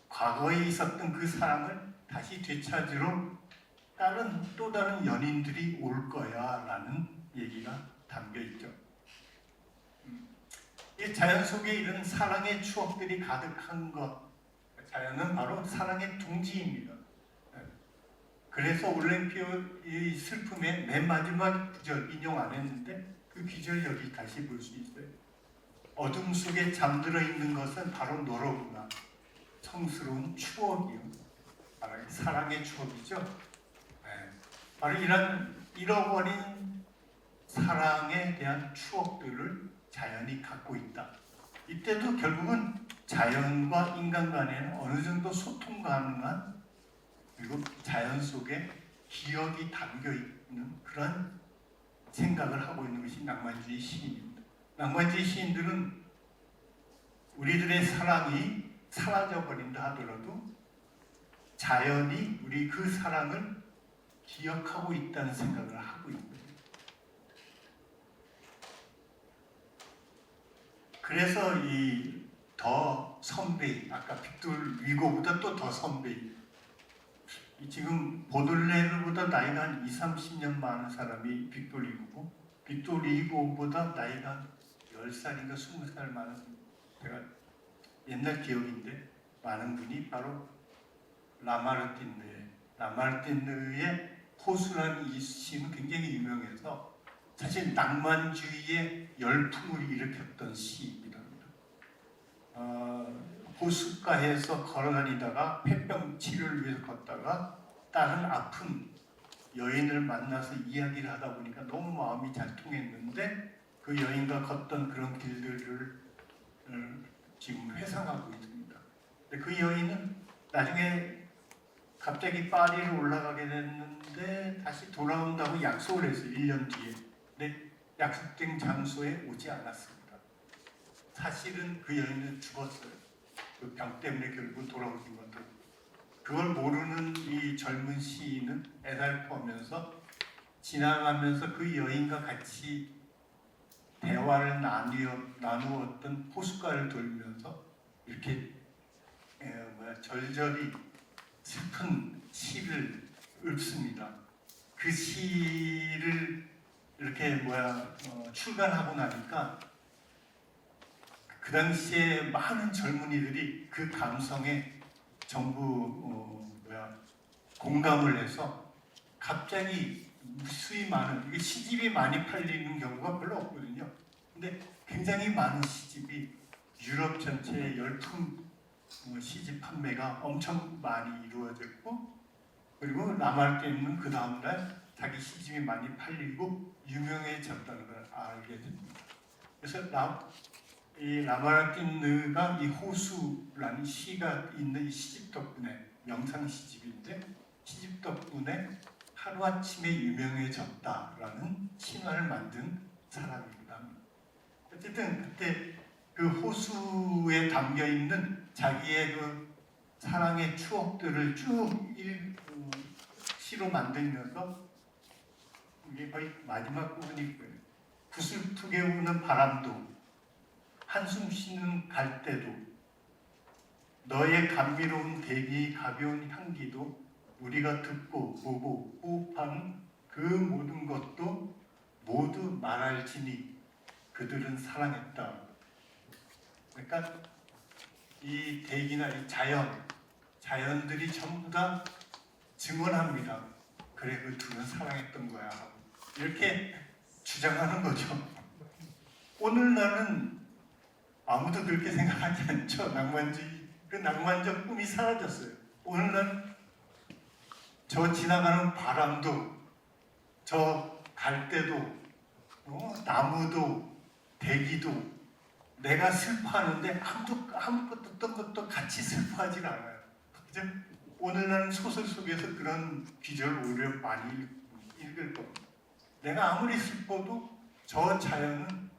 과거에 있었던 그 사랑을 다시 되찾으러 또 다른 연인들이 올 거야 라는 얘기가 담겨 있죠. 이 자연 속에 이런 사랑의 추억들이 가득한 것, 자연은 바로 사랑의 둥지입니다. 그래서 올랭피오의 슬픔의 맨 마지막 구절 인용 안 했는데 그 구절 여기 다시 볼 수 있어요. 어둠 속에 잠들어 있는 것은 바로 너로구나. 성스러운 추억이요. 바로 사랑의 추억이죠. 바로 이런 잃어버린 사랑에 대한 추억들을 자연이 갖고 있다. 이때도 결국은 자연과 인간 간에는 어느 정도 소통 가능한 그리고 자연 속에 기억이 담겨 있는 그런 생각을 하고 있는 것이 낭만주의 시인입니다. 낭만주의 시인들은 우리들의 사랑이 사라져버린다 하더라도 자연이 우리 그 사랑을 기억하고 있다는 생각을 하고 있거든요. 그래서 이 더 선배, 아까 빅토르 위고보다 또 더 선배, 지금 보들레르보다 나이가 한 20, 30년 많은 사람이 빅토르 위고고 빅토르 위고보다 나이가 10살인가 20살 많은, 제가 옛날 기억인데 많은 분이 바로 라마르티느의 호수라는 이 시는 굉장히 유명해서 사실 낭만주의의 열풍을 일으켰던 시입니다. 호숫가에서 걸어다니다가 폐병 치료를 위해서 걷다가 다른 아픈 여인을 만나서 이야기를 하다 보니까 너무 마음이 잘 통했는데 그 여인과 걷던 그런 길들을 지금 회상하고 있습니다. 근데 그 여인은 나중에 갑자기 파리를 올라가게 됐는데 다시 돌아온다고 약속을 했어요. 1년 뒤에. 근데 약속된 장소에 오지 않았습니다. 사실은 그 여인은 죽었어요. 그 병 때문에 결국 돌아오신 것도. 그걸 모르는 이 젊은 시인은 애달퍼하면서 지나가면서 그 여인과 같이 대화를 나누었던 호숫가를 돌면서 이렇게 절절히 슬픈 시를 읊습니다. 그 시를 이렇게 출간하고 나니까 그 당시에 많은 젊은이들이 그 감성에 전부 공감을 해서 갑자기 수위 많은, 이게 시집이 많이 팔리는 경우가 별로 없거든요. 근데 굉장히 많은 시집이 유럽 전체의 열풍 시집 판매가 엄청 많이 이루어졌고, 그리고 라마르티느는 그 다음날 자기 시집이 많이 팔리고 유명해졌다는 걸 알게 됩니다. 그래서 이 라마르티느가 이 호수라는 시가 있는 이 시집 덕분에, 명상 시집인데 시집 덕분에 하루아침에 유명해졌다라는 신화를 만든 사람입니다. 어쨌든 그때 그 호수에 담겨 있는 자기의 그 사랑의 추억들을 쭉 시로 만들면서 이게 거의 마지막 부분일 거예요. 구슬프게 우는 바람도, 한숨 쉬는 갈대도, 너의 감미로운 대기 가벼운 향기도, 우리가 듣고 보고 호흡하는 그 모든 것도 모두 말할지니 그들은 사랑했다. 그러니까 이 대기나 이 자연들이 전부 다 증언합니다. 그래, 그 둘은 사랑했던 거야. 이렇게 주장하는 거죠. 오늘날은 아무도 그렇게 생각하지 않죠. 낭만주의, 그 낭만적 꿈이 사라졌어요. 오늘날 저 지나가는 바람도, 저 갈대도, 나무도, 대기도 내가 슬퍼하는데 아무것도 어떤 것도 같이 슬퍼하지 않아요. 그죠? 오늘날은 소설 속에서 그런 기절을 오히려 많이 읽을 겁니다. 내가 아무리 슬퍼도 저 자연은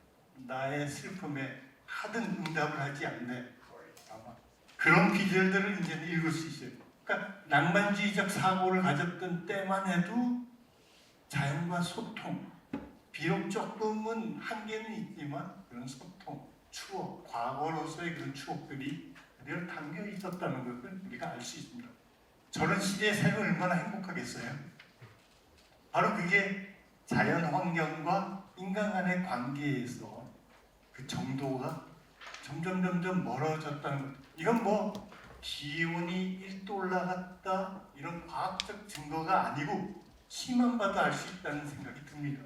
나의 슬픔에 하등 응답을 하지 않네. 아마 그런 기절들을 이제 읽을 수 있어요. 그러니까 낭만주의적 사고를 가졌던 때만 해도 자연과 소통, 비록 조금은 한계는 있지만 그런 소통, 추억, 과거로서의 그런 추억들이 그대로 담겨 있었다는 것을 우리가 알 수 있습니다. 저런 시대에 살면 얼마나 행복하겠어요? 바로 그게 자연 환경과 인간 간의 관계에서 그 정도가 점점 멀어졌다는 것. 이건 기온이 1도 올라갔다 이런 과학적 증거가 아니고 시만 봐도 알 수 있다는 생각이 듭니다.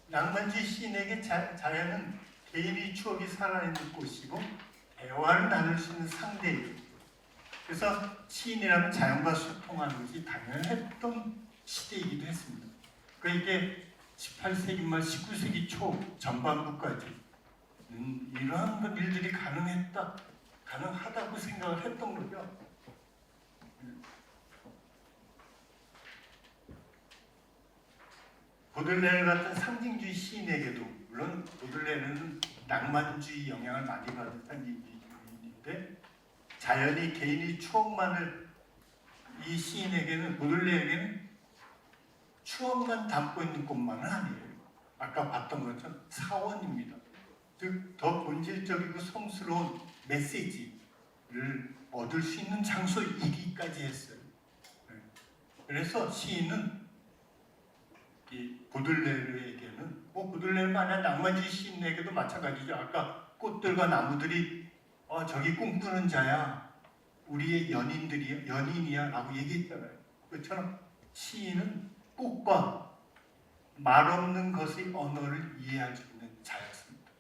낭만주의 시인에게 자연은 개인의 추억이 살아있는 곳이고 대화를 나눌 수 있는 상대이고, 그래서 시인이라면 자연과 소통하는 것이 당연했던 시대이기도 했습니다. 그러니까 이게 18세기 말 19세기 초 전반부까지 이러한 일들이 가능하다고 생각을 했던 거죠. 보들레르 같은 상징주의 시인에게도, 물론 보들레르는 낭만주의 영향을 많이 받은 상징주의인데, 자연이 개인의 추억만을, 이 시인에게는, 보들레르에게는 추억만 담고 있는 것만은 아니에요. 아까 봤던 것처럼 사원입니다. 즉 더 본질적이고 성스러운 메시지를 얻을 수 있는 장소이기까지 했어요. 그래서 시인은 이 보들레르에게는, 보들레르만 아니라 낭만주의 시인에게도 마찬가지죠. 아까 꽃들과 나무들이 저기 꿈꾸는 자야, 우리의 연인이야 라고 얘기했잖아요. 그처럼 시인은 꽃과 말없는 것의 언어를 이해할 수 있는 자였습니다.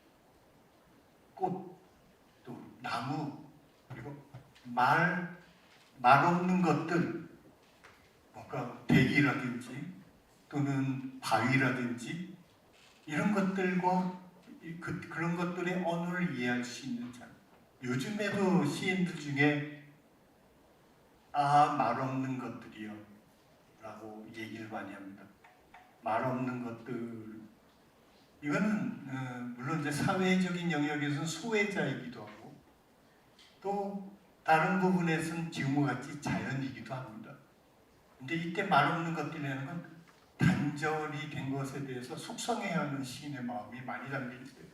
꽃, 또 나무, 그리고 말 없는 것들, 아까 대기라든지 또는 바위라든지 이런 것들과 그런 것들의 언어를 이해할 수 있는 사람. 요즘에도 시인들 중에 말 없는 것들이요 라고 얘기를 많이 합니다. 말 없는 것들, 이거는 물론 이제 사회적인 영역에서는 소외자이기도 하고 또 다른 부분에서는 지금과 같이 자연이기도 합니다. 근데 이때 말 없는 것들이라는 건 단절이 된 것에 대해서 속상해야 하는 시인의 마음이 많이 담겨 있어요.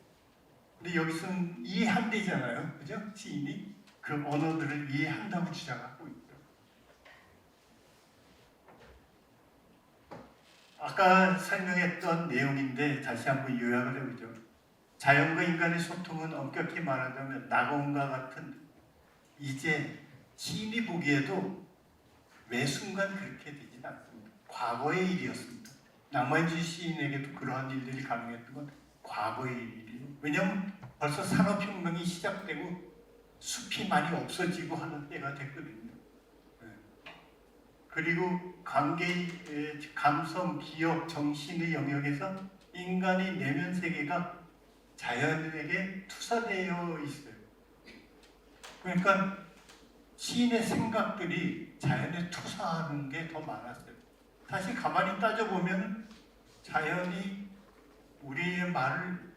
근데 여기서는 이해한대잖아요. 그죠? 시인이 그 언어들을 이해한다고 주장하고 있죠. 아까 설명했던 내용인데 다시 한번 요약을 해보죠. 자연과 인간의 소통은 엄격히 말하자면 낙원과 같은 이제 시인이 보기에도 매 순간 그렇게 되진 않습니다. 과거의 일이었습니다. 낭만주의 시인에게도 그러한 일들이 가능했던 건 과거의 일이에요. 왜냐하면 벌써 산업혁명이 시작되고 숲이 많이 없어지고 하는 때가 됐거든요. 그리고 관계의 감성, 기억, 정신의 영역에서 인간의 내면 세계가 자연에게 투사되어 있어요. 그러니까 시인의 생각들이 자연에 투사하는 게 더 많았어요. 사실 가만히 따져보면 자연이 우리의 말을,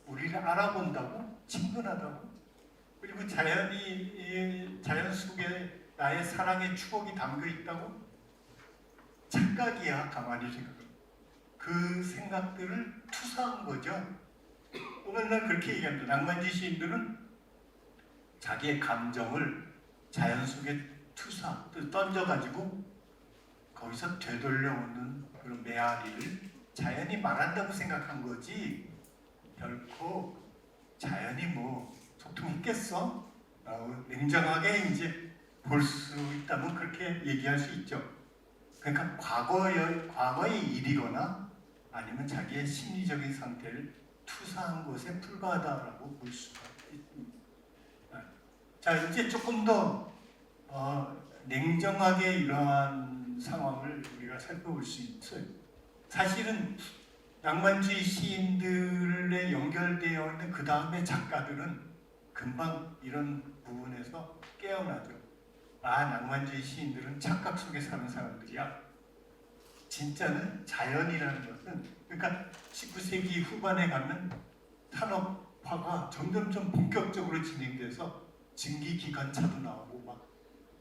우리를 알아본다고, 친근하다고, 그리고 자연 속에 나의 사랑의 추억이 담겨 있다고 착각이야. 가만히 생각하면 그 생각들을 투사한 거죠. 오늘날 그렇게 얘기합니다. 낭만주의 시인들은 자기의 감정을 자연 속에 던져가지고 거기서 되돌려오는 그런 메아리를 자연이 말한다고 생각한 거지 결코 자연이 뭐 소통했겠어? 냉정하게 이제 볼 수 있다면 그렇게 얘기할 수 있죠. 그러니까 과거의 일이거나 아니면 자기의 심리적인 상태를 투사한 것에 불과하다라고 볼 수가 있습니다. 자, 이제 조금 더 냉정하게 이러한 상황을 우리가 살펴볼 수 있어요. 사실은 낭만주의 시인들에 연결되어 있는 그 다음에 작가들은 금방 이런 부분에서 깨어나죠. 낭만주의 시인들은 착각 속에 사는 사람들이야. 진짜는 자연이라는 것은, 그러니까 19세기 후반에 가면 산업화가 점점점 본격적으로 진행돼서 증기기관차도 나오고 막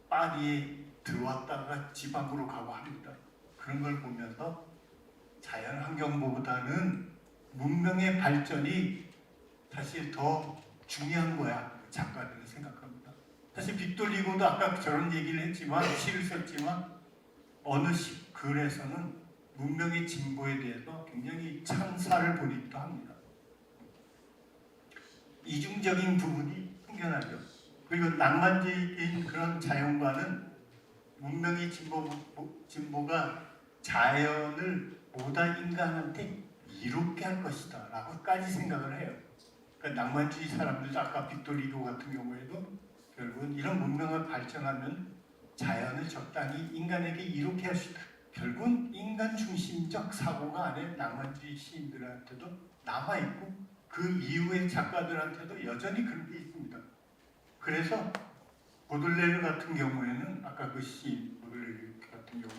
파리에 들어왔다가 지방으로 가고 합니다. 그런 걸 보면서 자연 환경보다는 문명의 발전이 사실 더 중요한 거야. 작가들은 생각합니다. 사실 빅토르 후고도 아까 저런 얘기를 했지만, 시를 썼지만 어느 글에서는 문명의 진보에 대해서 굉장히 찬사를 보이기도 합니다. 이중적인 부분이 생겨나죠. 그리고 낭만적인 그런 자연과는 문명의 진보가 자연을 보다 인간한테 이롭게 할 것이다 라고까지 생각을 해요. 그러니까 낭만주의 사람들도 아까 빅토르 후고 같은 경우에도 결국은 이런 문명을 발전하면 자연을 적당히 인간에게 이롭게 할 수 있다. 결국은 인간 중심적 사고가 안에 낭만주의 시인들한테도 남아있고 그 이후의 작가들한테도 여전히 그런 게 있습니다. 그래서 보들레르 같은 경우에는 아까 그 시인 보들레르 같은 경우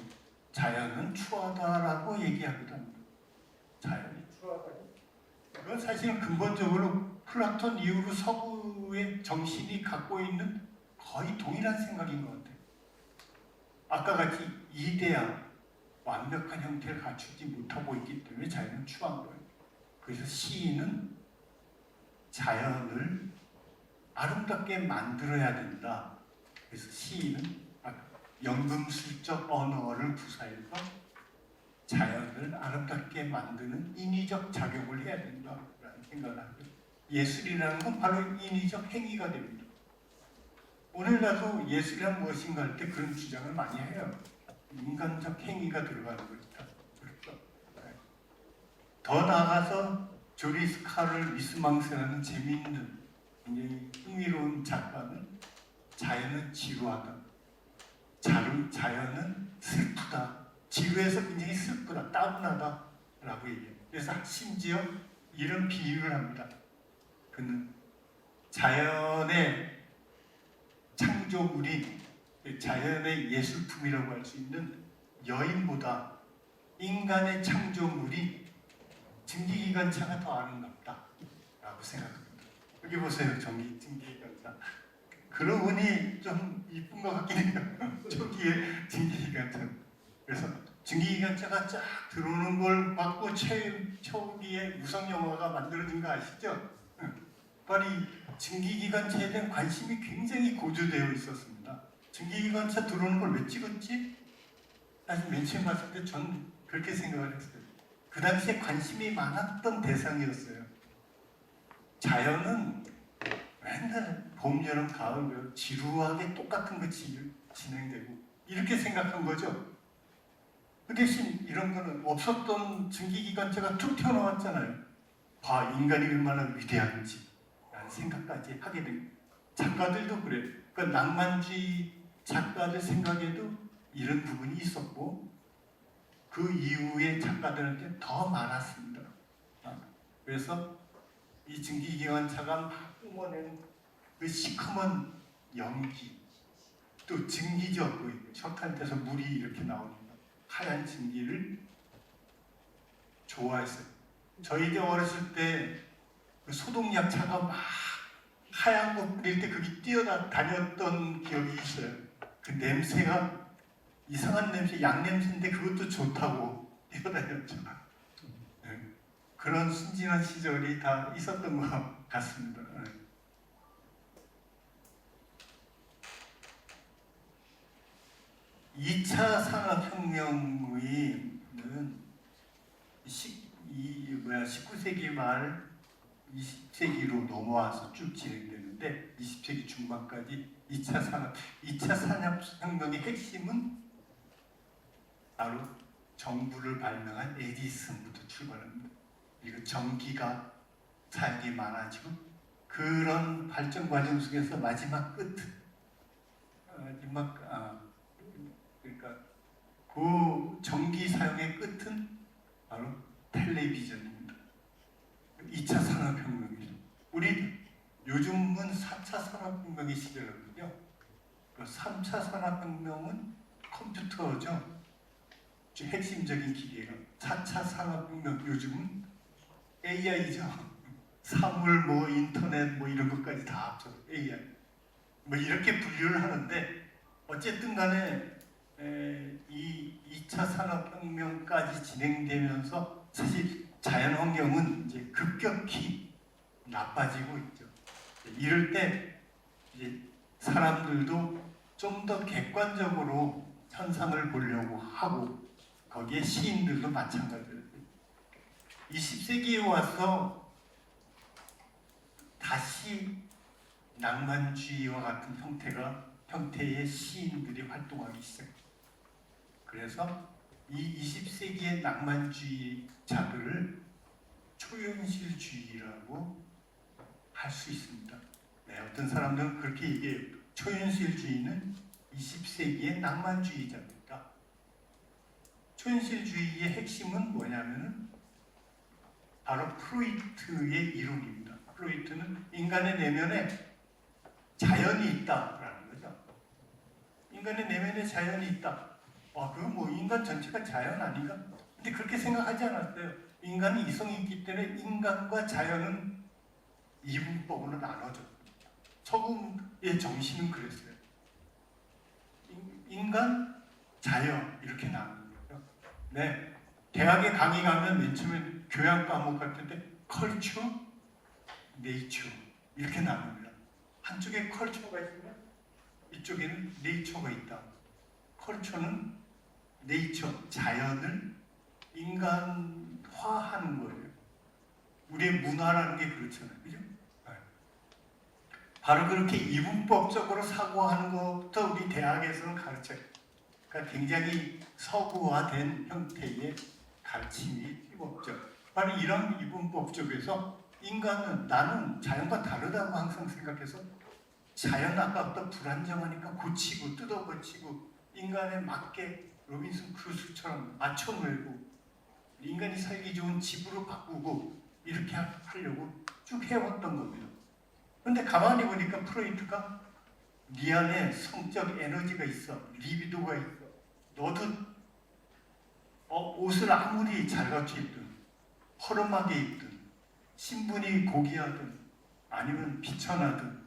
자연은 추하다라고 얘기하기도 합니다. 자연이 추하다. 그건 사실은 근본적으로 플라톤 이후로 서구의 정신이 갖고 있는 거의 동일한 생각인 것 같아요. 아까 같이 이대한 완벽한 형태를 갖추지 못하고 있기 때문에 자연은 추한 거예요. 그래서 시인은 자연을 아름답게 만들어야 된다. 그래서 시인은 연금술적 언어를 구사해서 자연을 아름답게 만드는 인위적 작용을 해야 된다라는 생각을 하고 예술이라는 건 바로 인위적 행위가 됩니다. 오늘날도 예술이란 무엇인가 할 때 그런 주장을 많이 해요. 인간적 행위가 들어가는 것이다. 그렇죠? 더 나아가서 조리스 카를 미스망스라는 재미있는 굉장히 흥미로운 작가는 자연은 지루하다. 자연은 슬프다. 지루해서 굉장히 슬프다. 따분하다라고 얘기해요. 그래서 심지어 이런 비유를 합니다. 그는 자연의 창조물이 자연의 예술품이라고 할 수 있는 여인보다 인간의 창조물이 증기기관차가 더 아름답다라고 생각합니다. 여기 보세요. 증기기관차. 그러고 보니 좀 이쁜 것 같긴 해요. 초기에 증기기관차. 그래서 증기기관차가 쫙 들어오는 걸 받고 초기에 무성영화가 만들어진 거 아시죠? 빨리 증기기관차에 대한 관심이 굉장히 고조되어 있었습니다. 증기기관차 들어오는 걸 왜 찍었지? 사실 맨 처음 봤을 때 전 그렇게 생각을 했어요. 그 당시에 관심이 많았던 대상이었어요. 자연은 맨날 봄, 여름, 가을 지루하게 똑같은 것이 진행되고 이렇게 생각한 거죠. 그 대신 이런 거는 없었던 증기기관차가 툭 튀어나왔잖아요. 봐, 인간이 얼마나 위대한지 라는 생각까지 하게 된 작가들도 그래요. 그러니까 낭만주의 작가들 생각에도 이런 부분이 있었고 그 이후에 작가들한테 더 많았습니다. 그래서 이 증기기관차가 막 뿜어내는 그 시커먼 연기, 또 증기죠. 석탄 떼서 물이 이렇게 나오는 하얀 증기를 좋아했어요. 저희들 어렸을 때 그 소독약차가 막 하얀 거 뿌릴 때 그게 뛰어다녔던 기억이 있어요. 그 냄새가 이상한 냄새, 양냄새인데 그것도 좋다고 뛰어다녔죠. 네. 그런 순진한 시절이 다 있었던 것 같습니다. 네. 2차 산업혁명의 19세기 말 20세기로 넘어와서 쭉 진행되는데 20세기 중반까지 2차 산업혁명의 핵심은 바로 전구를 발명한 에디슨부터 출발합니다. 그리고 전기가 사용이 많아지고 그런 발전 과정 속에서 마지막 그러니까 그 전기 사용의 끝은 바로 텔레비전입니다. 2차 산업혁명이죠. 우리 요즘은 4차 산업혁명의 시대거든요. 3차 산업혁명은 컴퓨터죠. 핵심적인 기계가. 4차 산업혁명 요즘은 AI죠. 사물, 인터넷, 이런 것까지 다 합쳐서 AI. 이렇게 분류를 하는데 어쨌든 간에 이 2차 산업혁명까지 진행되면서 사실 자연환경은 이제 급격히 나빠지고 있죠. 이럴 때 이제 사람들도 좀 더 객관적으로 현상을 보려고 하고 거기에 시인들도 마찬가지예요. 20세기에 와서 다시 낭만주의와 같은 형태의 시인들이 활동하기 시작합니다. 그래서 이 20세기의 낭만주의자들을 초현실주의라고 할 수 있습니다. 네, 어떤 사람들은 그렇게 얘기해요. 초현실주의는 20세기의 낭만주의자입니다. 초현실주의의 핵심은 뭐냐면은 바로 프로이트의 이론입니다. 프로이트는 인간의 내면에 자연이 있다라는 거죠. 인간의 내면에 자연이 있다. 인간 전체가 자연 아닌가? 근데 그렇게 생각하지 않았어요. 인간은 이성이 있기 때문에 인간과 자연은 이분법으로 나눠져. 서구의 정신은 그랬어요. 인간, 자연 이렇게 나누는 거죠. 네, 대학에 강의 가면 맨 처음에 교양 과목 할 텐데 컬처, 네이처 이렇게 나눕니다. 한쪽에 컬처가 있으면 이쪽에는 네이처가 있다. 컬처는 네이처, 자연을 인간화하는 거예요. 우리의 문화라는 게 그렇잖아요. 그죠? 네. 바로 그렇게 이분법적으로 사고하는 것부터 우리 대학에서는 가르쳐요. 그러니까 굉장히 서구화된 형태의 가르침이 힘없죠. 바로 이런 이분법 쪽에서 나는 자연과 다르다고 항상 생각해서 자연 아까부터 불안정하니까 고치고 뜯어고치고 인간에 맞게 로빈슨 크루소처럼 맞춰 놀고 인간이 살기 좋은 집으로 바꾸고 이렇게 하려고 쭉 해왔던 겁니다. 그런데 가만히 보니까 프로이트가 네 안에 성적 에너지가 있어, 리비도가 있어. 너도 옷을 아무리 잘 갖춰 입든 허름하게 입든 신분이 고귀하든 아니면 비천하든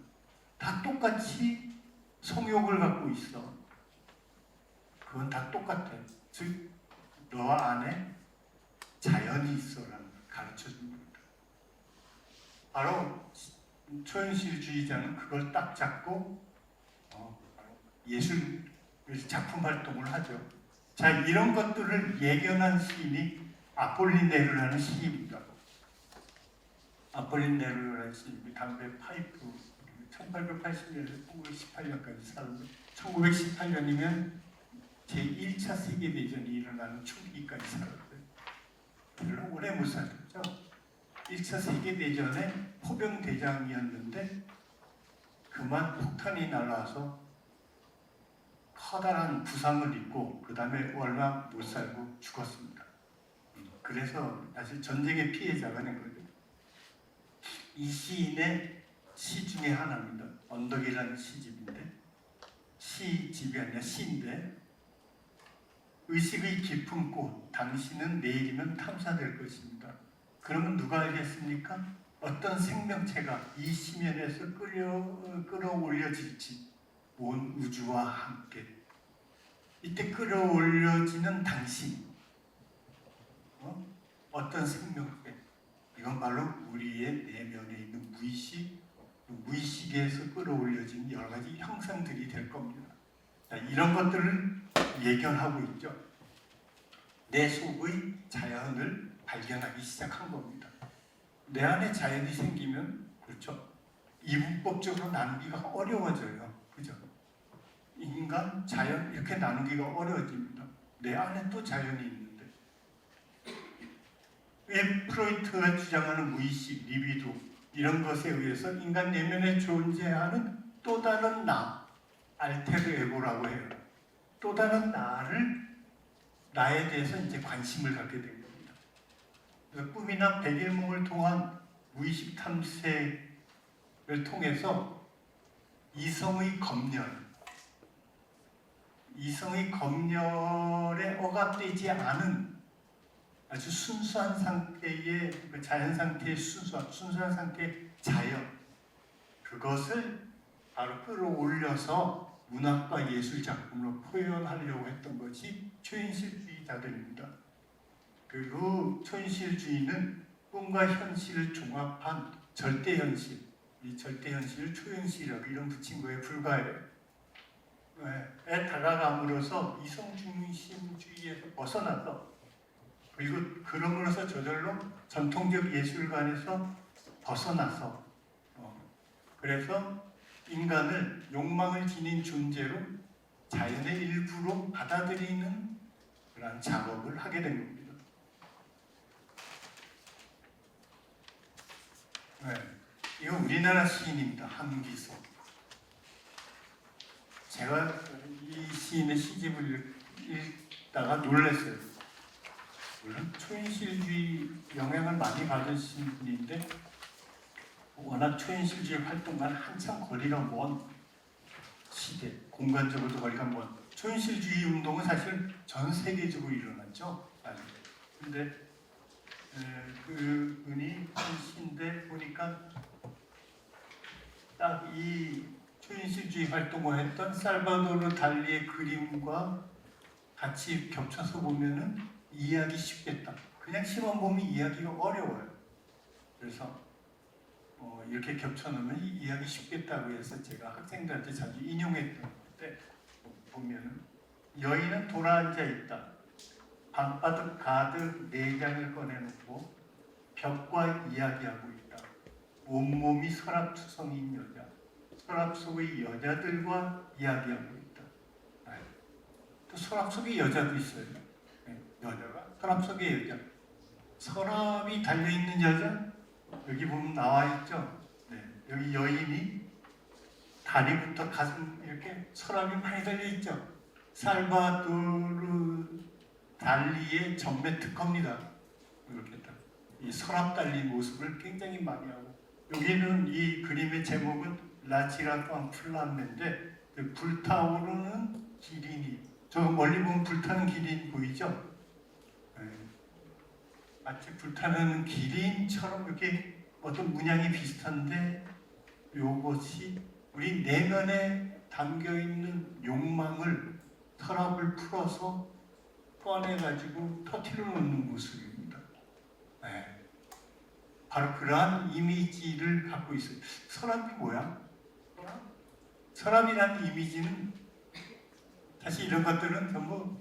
다 똑같이 성욕을 갖고 있어. 그건 다 똑같아. 즉, 너 안에 자연이 있어라는 가르쳐 준 겁니다. 바로 초현실주의자는 그걸 딱 잡고 예술 작품 활동을 하죠. 자, 이런 것들을 예견한 시인이 아폴리네르라는 시인입니다. 아폴리네르라는 시인이 담배 파이프 1880년에서 1918년까지 살았는데 1918년이면 제1차 세계대전이 일어나는 초기까지 살았어요. 별로 오래 못 살았죠. 1차 세계대전의 포병대장이었는데 그만 폭탄이 날아와서 커다란 부상을 입고 그 다음에 얼마 못 살고 죽었습니다. 그래서 사실 전쟁의 피해자가 된 거죠. 이 시인의 시 중에 하나입니다. 언덕이라는 시집인데 시집이 아니라 시인데 의식의 깊은 꽃, 당신은 내일이면 탐사될 것입니다. 그러면 누가 알겠습니까? 어떤 생명체가 이 시면에서 끌어올려질지 온 우주와 함께 이때 끌어올려지는 당신 어떤 생명체 이건 바로 우리의 내면에 있는 무의식 무의식에서 끌어올려진 여러 가지 형상들이 될 겁니다. 자, 이런 것들을 예견하고 있죠. 내 속의 자연을 발견하기 시작한 겁니다. 내 안에 자연이 생기면 그렇죠. 이분법적으로 나누기가 어려워져요. 그죠? 인간, 자연 이렇게 나누기가 어려워집니다. 내 안에 또 자연이 있는데 왜 프로이트가 주장하는 무의식, 리비도 이런 것에 의해서 인간 내면에 존재하는 또 다른 나, 알테르 에고라고 해요. 또 다른 나에 대해서 이제 관심을 갖게 된 겁니다. 그래서 꿈이나 백일몽을 통한 무의식 탐색을 통해서 이성의 검열에 억압되지 않은 아주 순수한 상태의 그 자연 상태의 순수한 상태의 자연 그것을 바로 끌어올려서 문학과 예술 작품으로 표현하려고 했던 것이 초현실주의자들입니다. 그리고 초현실주의는 꿈과 현실을 종합한 절대현실, 이 절대현실을 초현실이라고 이름 붙인 거에 불과해요. 에 다가감으로써 이성중심주의에서 벗어나서 그리고 그럼으로써 저절로 전통적 예술관에서 벗어나서 그래서 인간을 욕망을 지닌 존재로 자연의 일부로 받아들이는 그런 작업을 하게 된 겁니다. 이거 우리나라 시인입니다. 한기석. 제가 이 시인의 시집을 읽다가 놀랐어요. 물론 초현실주의 영향을 많이 받으신 분인데 워낙 초현실주의 활동과는 한참 거리가 먼 시대, 공간적으로도 거리가 먼 초현실주의 운동은 사실 전 세계적으로 일어났죠. 근데 그분이 시인데 보니까 딱 이 초현실주의 활동을 했던 살바도르 달리의 그림과 같이 겹쳐서 보면은 이해하기 쉽겠다. 그냥 시만 보면 이해하기가 어려워요. 그래서 이렇게 겹쳐놓으면 이해하기 쉽겠다고 해서 제가 학생들한테 자주 인용했던 건데 보면은 여인은 돌아앉아 있다. 방바닥 가득 내장을 꺼내놓고 벽과 이야기하고 있다. 온몸이 서랍투성인 여자. 서랍 속의 여자들과 이야기하고 있다. 또 서랍 속에 여자도 있어요. 여자가 서랍 속에 여자. 서랍이 달려있는 여자 여기 보면 나와 있죠. 여기 여인이 다리부터 가슴 이렇게 서랍이 많이 달려 있죠. 살바도르 달리의 전매 특허입니다. 이렇게 딱 이 서랍 달리 모습을 굉장히 많이 하고, 여기는 이 그림의 제목은 라지라팡 플람메인데 불타오르는 기린이, 저 멀리 보면 불타는 기린 보이죠? 네. 마치 불타는 기린처럼 이렇게 어떤 문양이 비슷한데, 요것이 우리 내면에 담겨있는 욕망을 서랍을 풀어서 꺼내가지고 터트려 놓는 모습입니다. 네. 바로 그러한 이미지를 갖고 있어요. 서랍이 뭐야? 서랍이라는 이미지는 사실 이런 것들은 전부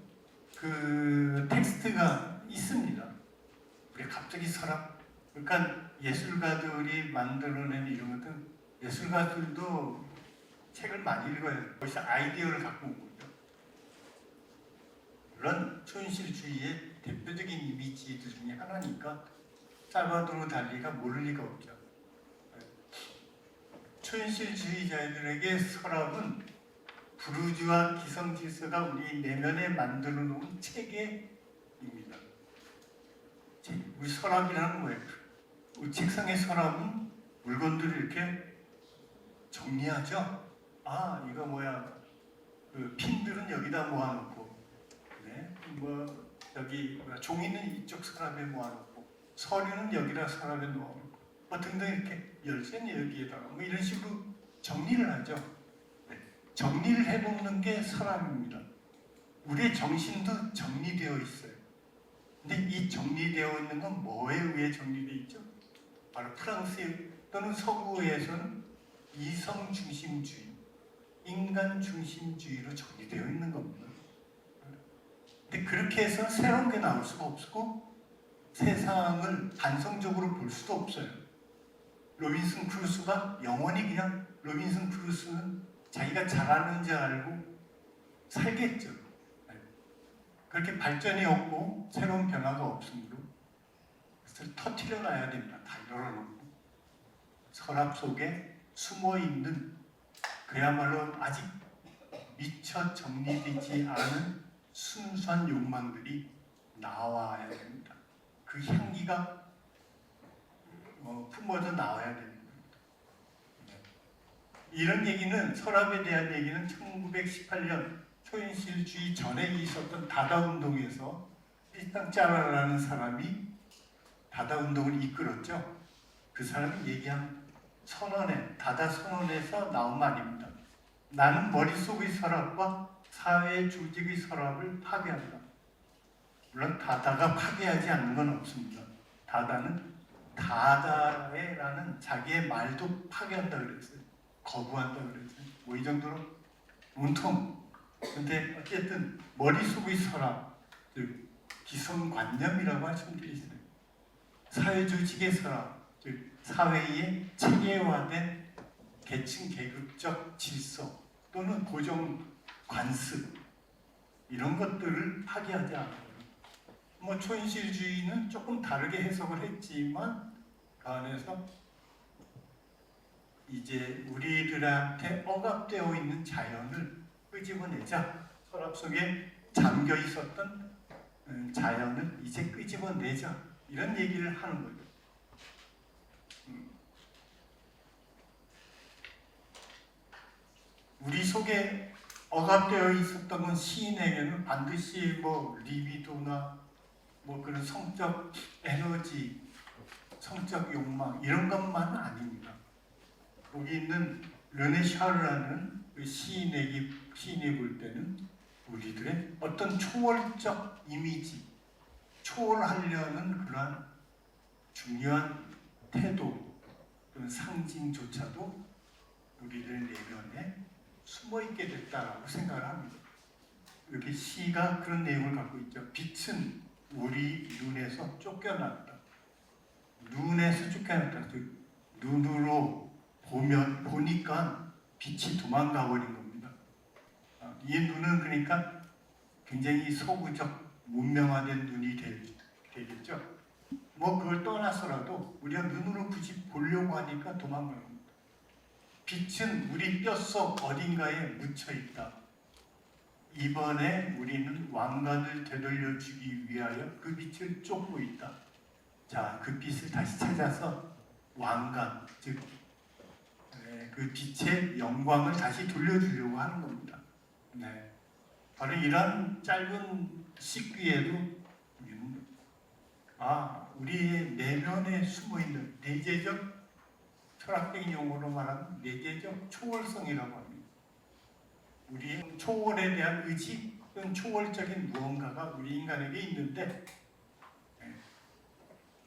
그 텍스트가 있습니다. 우리 갑자기 서랍, 그러니까 예술가들이 만들어낸 이런 것들은 예술가들도 책을 많이 읽어요. 거기서 아이디어를 갖고 온 거죠. 물론 초현실주의의 대표적인 이미지들 중에 하나니까 살바도르 달리가 모를 리가 없죠. 초현실주의자들에게 서랍은 부르주아 기성질서가 우리 내면에 만들어 놓은 체계입니다. 우리 서랍이라는 뭐예요? 우리 책상의 서랍은 물건들을 이렇게 정리하죠. 아, 이거 뭐야? 그 핀들은 여기다 모아놓고, 네, 뭐 여기 종이는 이쪽 서랍에 모아놓고, 서류는 여기다 서랍에 놓아놓고, 뭐 등등 이렇게 열쇠는 여기에다가 뭐 이런 식으로 정리를 하죠. 네, 정리를 해놓는 게 서랍입니다. 우리의 정신도 정리되어 있어요. 근데 이 정리되어 있는 건 뭐에 의해 정리되어 있죠? 바로 프랑스 또는 서구에서는 이성 중심주의, 인간 중심주의로 정리되어 있는 겁니다. 근데 그렇게 해서 새로운 게 나올 수가 없고 세상을 반성적으로 볼 수도 없어요. 로빈슨 크루소가 영원히 그냥 로빈슨 크루소는 자기가 잘하는 줄 알고 살겠죠. 그렇게 발전이 없고 새로운 변화가 없으므로 그것을 터트려 놔야 됩니다. 다 열어놓고 서랍 속에 숨어있는 그야말로 아직 미처 정리되지 않은 순수한 욕망들이 나와야 됩니다. 그 향기가 품어져 나와야 됩니다. 이런 얘기는, 서랍에 대한 얘기는 1918년 초현실주의 전에 있었던 다다운동에서 피탕짜라라는 사람이 다다운동을 이끌었죠. 그 사람이 얘기한 선언에, 다다 선언에서 나온 말입니다. 나는 머릿속의 서랍과 사회 조직의 서랍을 파괴한다. 물론 다다가 파괴하지 않는 건 없습니다. 다다는 다다에라는 자기의 말도 파괴한다 그랬어요. 거부한다 그랬어요. 뭐 이 정도로 온통. 근데 어쨌든 머릿속의 서랍, 즉 기성관념이라고 할 수도 있어요. 사회 조직의 서랍, 즉 사회의 체계화된 계층 계급적 질서 또는 고정 관습, 이런 것들을 파괴하지 않아요. 뭐 초현실주의는 조금 다르게 해석을 했지만 그 안에서 이제 우리들한테 억압되어 있는 자연을 끄집어내자, 서랍 속에 잠겨 있었던 자연을 이제 끄집어내자, 이런 얘기를 하는 거죠. 우리 속에 억압되어 있었던 건 시인에게는 반드시 뭐 리비도나 뭐 그런 성적 에너지, 성적 욕망 이런 것만은 아닙니다. 거기 있는 르네 샤르라는 그 시인이 볼 때는 우리들의 어떤 초월적 이미지, 초월하려는 그러한 중요한 태도 또는 상징조차도 우리들 내면에 숨어있게 됐다라고 생각을 합니다. 이렇게 시가 그런 내용을 갖고 있죠. 빛은 우리 눈에서 쫓겨났다. 눈에서 쫓겨났다. 눈으로 보니까 빛이 도망가 버린 겁니다. 이 눈은 그러니까 굉장히 서구적 문명화된 눈이 되겠죠. 뭐 그걸 떠나서라도 우리가 눈으로 굳이 보려고 하니까 도망가는 겁니다. 빛은 우리 뼛속 어딘가에 묻혀 있다. 이번에 우리는 왕관을 되돌려주기 위하여 그 빛을 쫓고 있다. 자, 그 빛을 다시 찾아서 왕관, 즉 그 빛의 영광을 다시 돌려주려고 하는 겁니다. 네. 바로 이런 짧은 시기에도 우리는 우리의 내면에 숨어있는 내재적, 철학적인 용어로 말하면 내재적 초월성이라고 합니다. 우리의 초월에 대한 의지, 또는 초월적인 무언가가 우리 인간에게 있는데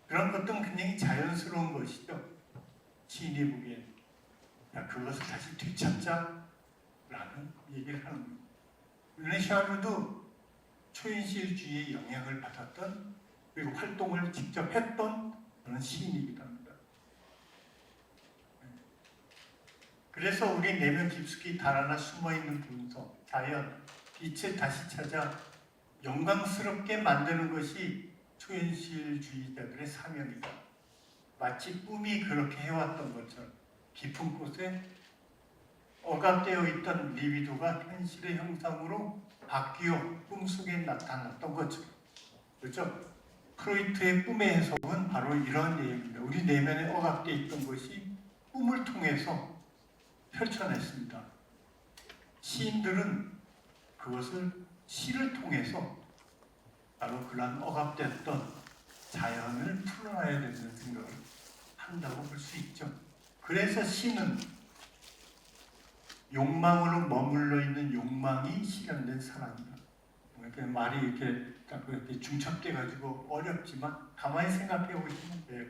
그런 것들은 굉장히 자연스러운 것이죠. 시인이 보기엔. 그것을 다시 되찾자라는 얘기를 하는 겁니다. 르네 샤르도 초인실주의의 영향을 받았던, 그리고 활동을 직접 했던 그런 시인이기도 합니다. 그래서 우리 내면 깊숙이 달아나 숨어있는 본성, 자연, 빛을 다시 찾아 영광스럽게 만드는 것이 초현실주의자들의 사명이다. 마치 꿈이 그렇게 해왔던 것처럼 깊은 곳에 억압되어 있던 리비도가 현실의 형상으로 바뀌어 꿈속에 나타났던 것처럼. 그렇죠? 프로이트의 꿈의 해석은 바로 이런 내용입니다. 우리 내면에 억압되어 있던 것이 꿈을 통해서 펼쳐냈습니다. 시인들은 그것을 시를 통해서 바로 그런 억압됐던 자연을 풀어놔야 된다는 생각을 한다고 볼 수 있죠. 그래서 시는 욕망으로 머물러 있는 욕망이 실현된 사람이다. 이렇게 말이 이렇게 중첩돼가지고 어렵지만 가만히 생각해 보시면 돼요.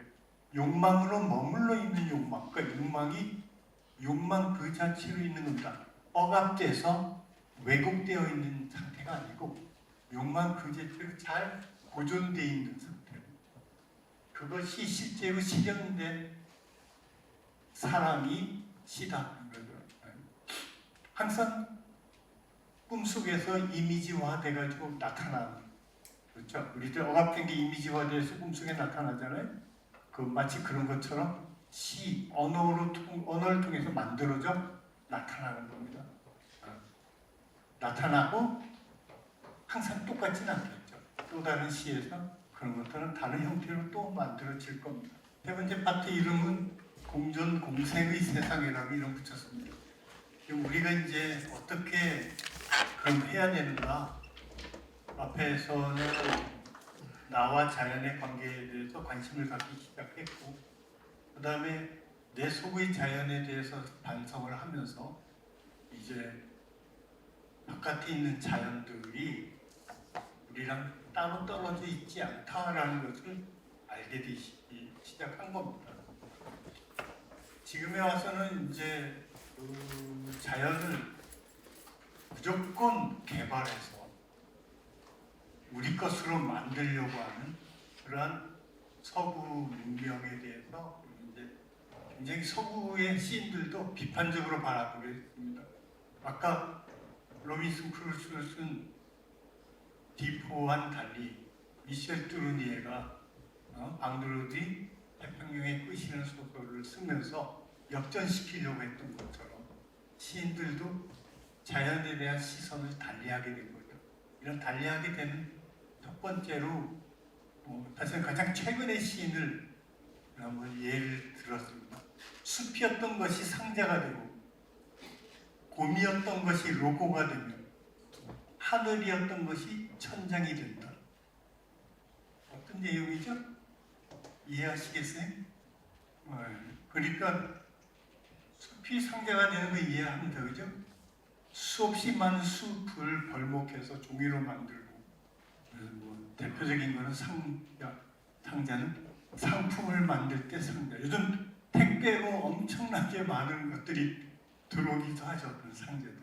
욕망으로 머물러 있는 욕망, 그러니까 욕망 그 자체로 있는 겁니다. 억압돼서 왜곡되어 있는 상태가 아니고 욕망 그 자체로 잘 보존되어 있는 상태. 그것이 실제로 실현된 사람이 시다. 항상 꿈속에서 이미지화 돼가지고 나타나는, 그렇죠? 우리들 억압된 게 이미지화돼서 꿈속에 나타나잖아요. 그 마치 그런 것처럼 시, 언어를 통해서 만들어져 나타나는 겁니다. 나타나고 항상 똑같지는 않겠죠. 또 다른 시에서 그런 것들은 다른 형태로 또 만들어질 겁니다. 세 번째 파트 이름은 공존공생의 세상이라고 이름 붙였습니다. 우리가 이제 어떻게 그럼 해야 되는가? 앞에서는 나와 자연의 관계에 대해서 관심을 갖기 시작했고, 그 다음에 내 속의 자연에 대해서 반성을 하면서 이제 바깥에 있는 자연들이 우리랑 따로 떨어져 있지 않다라는 것을 알게 되기 시작한 겁니다. 지금에 와서는 이제 그 자연을 무조건 개발해서 우리 것으로 만들려고 하는 그러한 서구 문명에 대해서 이제 굉장히 서구의 시인들도 비판적으로 바라보게 했습니다. 아까 로빈슨 크루소를 쓴 디포와는 달리 미셸 뚜르니에가 앙드로디 태평양의 끝이라는 소설을 쓰면서 역전시키려고 했던 것처럼 시인들도 자연에 대한 시선을 달리하게 된 거죠. 이런 달리하게 되는 첫 번째로 사실 가장 최근의 시인을 한번 예를 들었습니다. 숲이었던 것이 상자가 되고 곰이었던 것이 로고가 되며 하늘이었던 것이 천장이 된다. 어떤 내용이죠? 이해하시겠어요? 그러니까 숲이 상자가 되는 거 이해합니다. 그죠? 수없이 많은 숲을 벌목해서 종이로 만들고, 대표적인 거는 상자는 상품을 만들 때 상자. 요즘 택배로 엄청나게 많은 것들이 들어오기도 하죠. 그런 상자들이.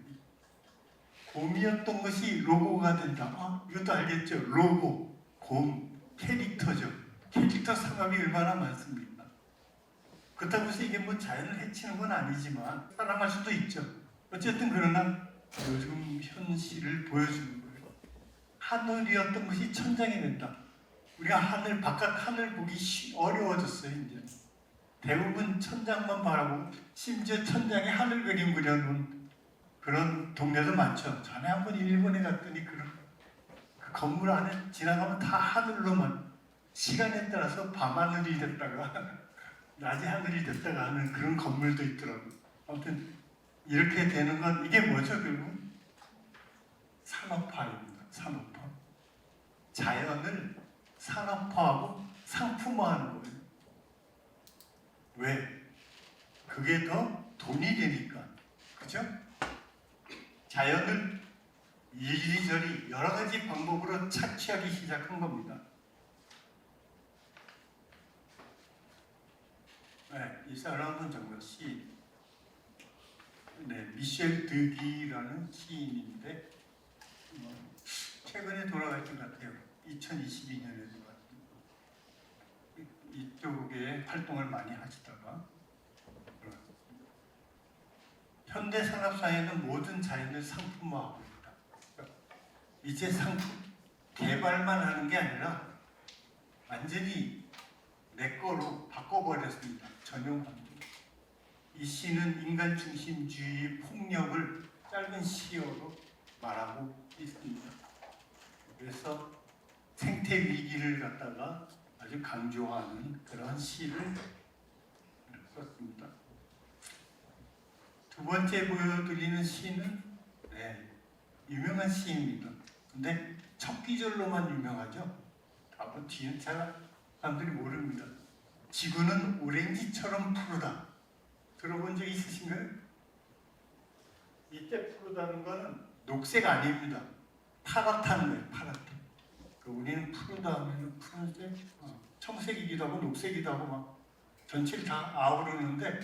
곰이었던 것이 로고가 된다. 이것도 알겠죠? 로고, 곰, 캐릭터죠. 캐릭터 상업이 얼마나 많습니까? 그렇다고 해서 이게 자연을 해치는 건 아니지만 사랑할 수도 있죠. 어쨌든 그러나 요즘 현실을 보여주는 거예요. 하늘이었던 것이 천장이 된다. 우리가 바깥 하늘 보기 어려워졌어요. 이제 대부분 천장만 바라보고 심지어 천장에 하늘 그림 그려놓은 그런 동네도 많죠. 전에 한번 일본에 갔더니 그 건물 안에 지나가면 다 하늘로만 시간에 따라서 밤하늘이 됐다가 낮에 하늘이 됐다가 하는 그런 건물도 있더라고요. 아무튼 이렇게 되는 건 이게 뭐죠? 결국 산업화입니다. 산업화. 자연을 산업화하고 상품화하는 거예요. 왜? 그게 더 돈이 되니까. 그죠? 자연을 이리저리 여러 가지 방법으로 착취하기 시작한 겁니다. 네, 이 사람은 정말 시인. 네, 미셸 드기라는 시인인데 최근에 돌아가신 것 같아요. 2022년에 돌아가신. 이쪽에 활동을 많이 하시다가 현대 산업 사회는 모든 자연을 상품화하고 있다. 이제 상품 개발만 하는 게 아니라 완전히 내 거로 바꿔버렸습니다. 전용합니다. 이 시는 인간 중심주의 폭력을 짧은 시어로 말하고 있습니다. 그래서 생태 위기를 갖다가 아주 강조하는 그런 시를 썼습니다. 두 번째 보여드리는 시는 유명한 시입니다. 근데 첫 기절로만 유명하죠. 다음 뒤는 잘 사람들이 모릅니다. 지구는 오렌지처럼 푸르다. 들어본 적 있으신가요? 이때 푸르다는 거는 녹색 아닙니다. 파랗다는 거예요. 파랗다. 우리는 푸르다 하면 푸른색, 청색이기도 하고 녹색이기도 하고 막 전체를 다 아우르는데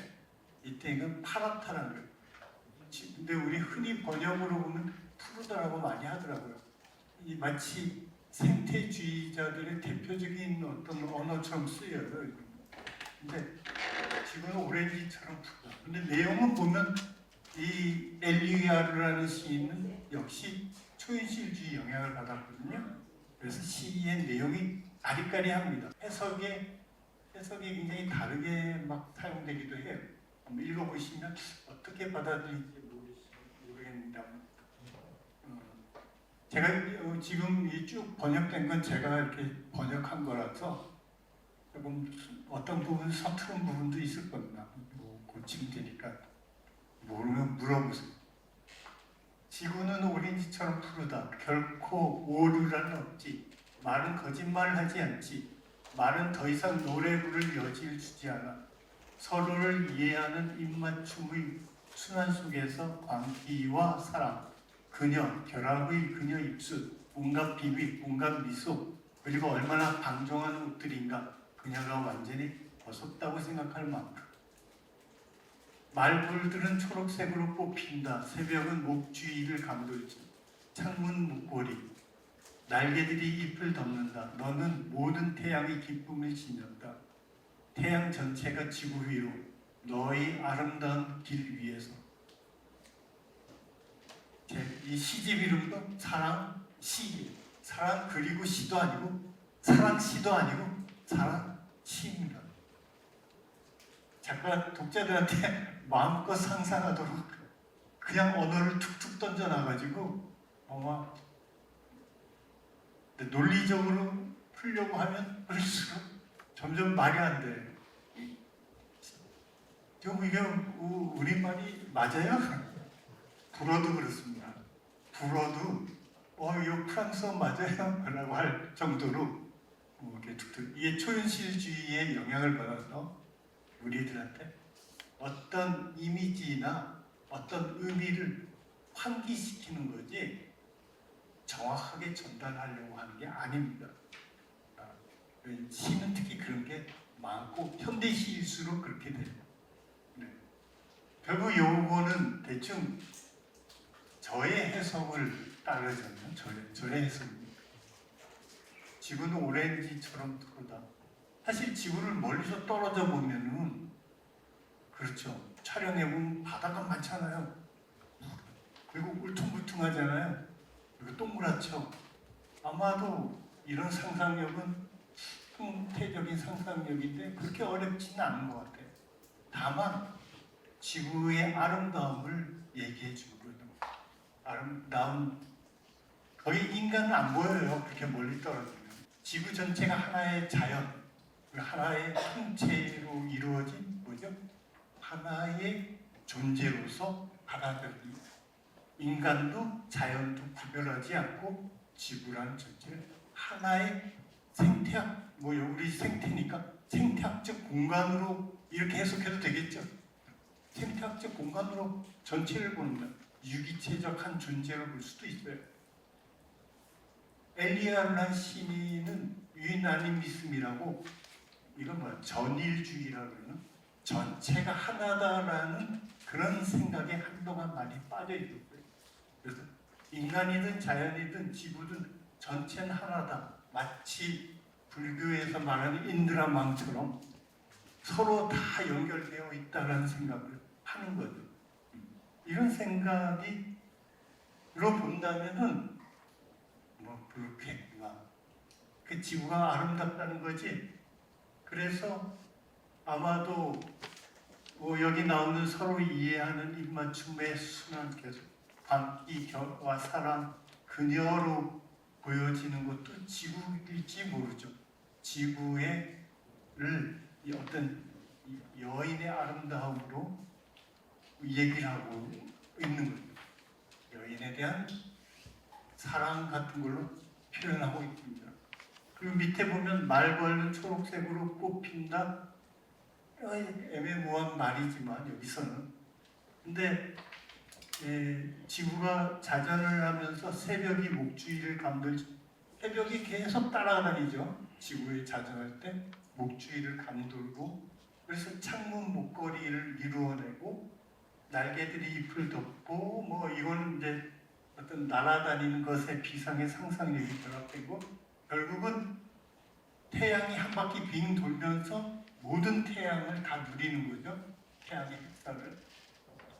이때 이건 파랗다는 거예요. 근데 우리 흔히 번역으로 보면 푸르다라고 많이 하더라고요. 이 마치 생태주의자들의 대표적인 어떤 언어처럼 쓰여요. 근데 지금은 오렌지처럼 푸르다. 근데 내용은 보면 이 엘리아르라는 시인은 역시 초인실주의 영향을 받았거든요. 그래서 시의 내용이 아리까리합니다. 해석이 굉장히 다르게 막 사용되기도 해요. 한번 읽어보시면 어떻게 받아들일지 모르겠는데 제가 지금 이 쭉 번역된 건 제가 이렇게 번역한 거라서 조금 어떤 부분 서투른 부분도 있을 겁니다. 뭐 고치면 되니까 모르면 물어보세요. 지구는 오렌지처럼 푸르다. 결코 오류란 없지. 말은 거짓말을 하지 않지. 말은 더 이상 노래 부를 여지를 주지 않아. 서로를 이해하는 입맞춤의 순환 속에서 광기와 사랑, 그녀, 결합의 그녀 입술, 온갖 비비, 온갖 미소, 그리고 얼마나 방종한 옷들인가. 그녀가 완전히 벗었다고 생각할 만큼. 말벌들은 초록색으로 뽑힌다. 새벽은 목주위를 감돌지. 창문 목걸이. 날개들이 잎을 덮는다. 너는 모든 태양의 기쁨을 지녔다. 태양 전체가 지구 위로 너의 아름다운 길 위에서. 이 시집 이름도 사랑 시. 사랑 그리고 시도 아니고 사랑 시도 아니고 사랑 시입니다. 작가 독자들한테 마음껏 상상하도록 그냥 언어를 툭툭 던져놔가지고 아마 논리적으로 풀려고 하면 그럴수록 점점 말이 안 돼. 지금 이게 우리말이 맞아요? 불어도 그렇습니다. 불어도 이거 프랑스어 맞아요? 라고 할 정도로 이렇게 툭툭. 이게 초현실주의의 영향을 받아서 우리들한테 어떤 이미지나 어떤 의미를 환기시키는 거지 정확하게 전달하려고 하는 게 아닙니다. 시는 특히 그런 게 많고 현대시일수록 그렇게 돼요. 네. 결국 요거는 대충 저의 해석을 따르자면 저의 해석입니다. 지구는 오렌지처럼 푸르다. 사실 지구를 멀리서 떨어져 보면은 그렇죠. 촬영해 보면 바다가 많잖아요. 그리고 울퉁불퉁하잖아요. 그리고 동그랗죠. 아마도 이런 상상력은 형태적인 상상력인데 그렇게 어렵지는 않은 것 같아요. 다만 지구의 아름다움을 얘기해 주는 거예요. 아름다운 거기 인간은 안 보여요. 그렇게 멀리 떨어지면 지구 전체가 하나의 자연, 하나의 통째로 이루어진 뭐죠? 하나의 존재로서 받아들이기. 인간도 자연도 구별하지 않고 지구라는 전체를 하나의 생태학, 우리 생태니까 생태학적 공간으로 이렇게 해석해도 되겠죠. 생태학적 공간으로 전체를 보는 것, 유기체적 한 존재로 볼 수도 있어요. 엘리야라는 시인은 유나니미즘이라고, 이건 전일주의라고 그러나 전체가 하나다라는 그런 생각에 한동안 많이 빠져 있었어요. 그래서 인간이든 자연이든 지구든 전체는 하나다. 마치 불교에서 말하는 인드라망처럼 서로 다 연결되어 있다는 생각을 하는 거죠. 이런 생각으로 본다면은 그렇겠구나. 그 지구가 아름답다는 거지. 그래서 아마도 여기 나오는 서로 이해하는 입맞춤의 순환께서 광기와 사랑, 그녀로 보여지는 것도 지구일지 모르죠. 지구의 어떤 여인의 아름다움으로 얘기를 하고 있는 거죠. 여인에 대한 사랑 같은 걸로 표현하고 있습니다. 그리고 밑에 보면 말벌은 초록색으로 꽃핀다. 애매모호한 말이지만 여기서는 근데 지구가 자전을 하면서 새벽이 목주위를 감돌지, 새벽이 계속 따라다니죠. 지구에 자전할 때 목주위를 감돌고, 그래서 창문 목걸이를 이루어내고 날개들이 잎을 덮고 이거는 이제 어떤 날아다니는 것의 비상의 상상력이 결합되고 결국은 태양이 한 바퀴 빙 돌면서 모든 태양을 다 누리는 거죠. 태양의 햇살을.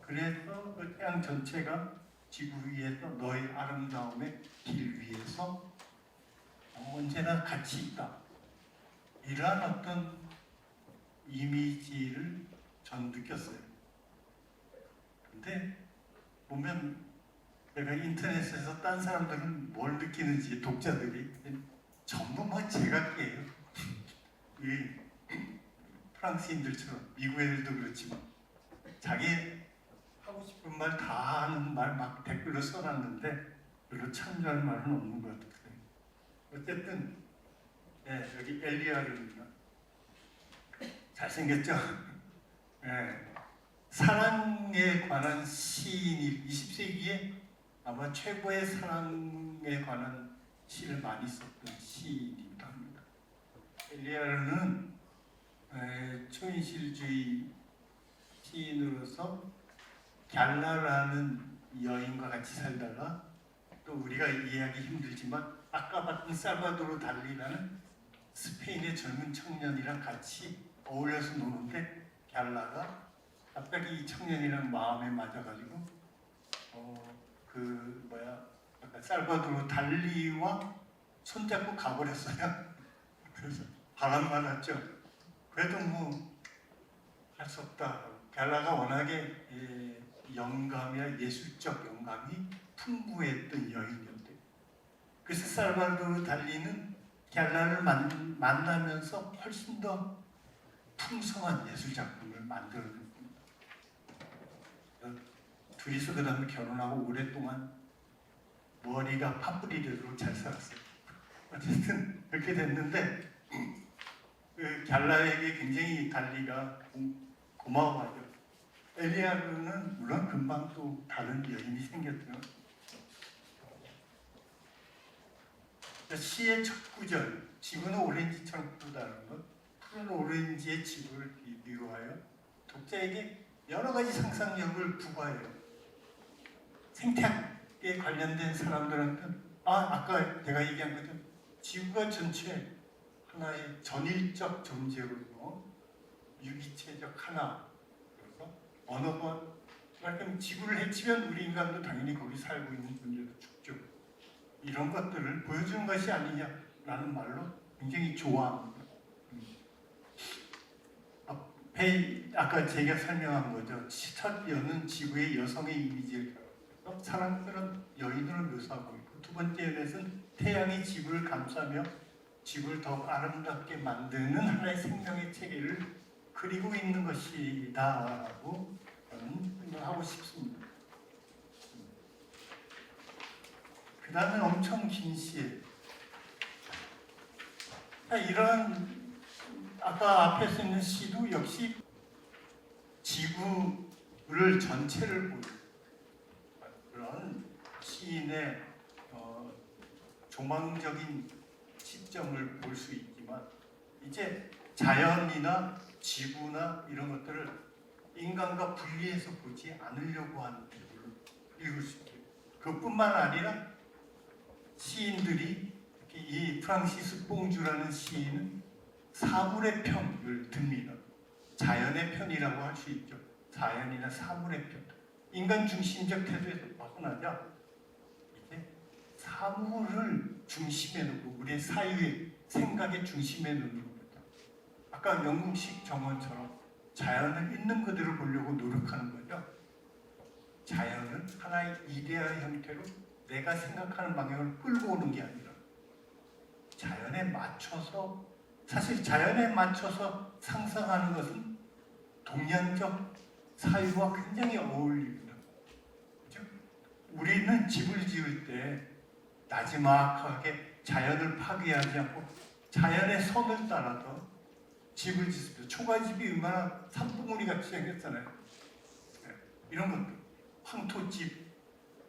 그래서 그 태양 전체가 지구 위에서 너의 아름다움의 길 위에서 언제나 같이 있다. 이러한 어떤 이미지를 전 느꼈어요. 근데 보면 내가 인터넷에서 딴 사람들은 뭘 느끼는지, 독자들이 전부 제각기예요. 이 프랑스인들처럼, 미국 애들도 그렇지만 자기 하고 싶은 말 다 하는 말 막 댓글로 써놨는데 별로 참조할 말은 없는 것 같아요. 어쨌든 여기 엘리야입니다. 잘생겼죠? 사랑에 관한 시인이 20세기에 아마 최고의 사랑에 관한 시를 많이 썼던 시인이기도 합니다. 엘리야르는 초인실주의 시인으로서 갸라라는 여인과 같이 살다가, 또 우리가 이해하기 힘들지만 아까 봤던 살바도르 달리라는 스페인의 젊은 청년이랑 같이 어울려서 노는데, 갸라가 갑자기 이 청년이랑 마음에 맞아가지고 아까 살바도르 달리와 손잡고 가버렸어요. 그래서 바람만 났죠. 그래도 할 수 없다. 갸라가 워낙에 영감이나 예술적 영감이 풍부했던 여인이었대. 그래서 살바도르 달리는 갸라를 만나면서 훨씬 더 풍성한 예술 작품을 만들어냈습니다. 둘이서 그 다음에 결혼하고 오랫동안 머리가 파뿌리되도록 잘 살았어요. 어쨌든 그렇게 됐는데 그 갸라에게 굉장히 달리가 고마워하죠. 엘리야르는 물론 금방 또 다른 여인이 생겼죠. 시의 첫 구절, 지구는 오렌지처럼 푸르다는 것, 푸른 오렌지의 지구를 비유하여 독자에게 여러 가지 상상력을 부과해요. 생태학에 관련된 사람들한테는 아까 내가 얘기한 것처럼 지구가 전체 하나의 전일적 존재로 유기체적 하나, 그래서 어느 것 말하면 지구를 해치면 우리 인간도 당연히 거기 살고 있는 존재로 죽죠. 이런 것들을 보여주는 것이 아니냐라는 말로 굉장히 좋아합니다. 아까 제가 설명한 거죠. 첫 여는 지구의 여성의 이미지를 사랑스러운 여인으로 묘사하고 있고, 두 번째 연에서는 태양이 지구를 감싸며 지구를 더욱 아름답게 만드는 하나의 생명의 체계를 그리고 있는 것이다라고 저는 생각하고 싶습니다. 그 다음에 엄청 긴 시에 이런 아까 앞에 써 있는 시도 역시 지구를 전체를 보는 그런 시인의 조망적인 시점을 볼 수 있지만, 이제 자연이나 지구나 이런 것들을 인간과 분리해서 보지 않으려고 하는 걸로 읽을 수 있게. 그뿐만 아니라 시인들이, 특히 이 프랑시스 뽕주라는 시인은 사물의 편을 듭니다. 자연의 편이라고 할 수 있죠. 자연이나 사물의 편. 인간 중심적 태도에서 벗어나자 이제 사물을 중심에 놓고 우리의 사유의 생각의 중심에 놓는 겁니다. 아까 영국식 정원처럼 자연을 있는 그대로 보려고 노력하는 거죠. 자연은 하나의 이데아 형태로 내가 생각하는 방향을 끌고 오는 게 아니라 자연에 맞춰서, 사실 자연에 맞춰서 상상하는 것은 동양적 사유와 굉장히 어울립니다. 그렇죠? 우리는 집을 지을 때 나지막하게 자연을 파괴하지 않고 자연의 선을 따라서 집을 짓습니다. 초가집이 얼마나 산봉우리 같이 생겼잖아요. 이런 것들, 황토집,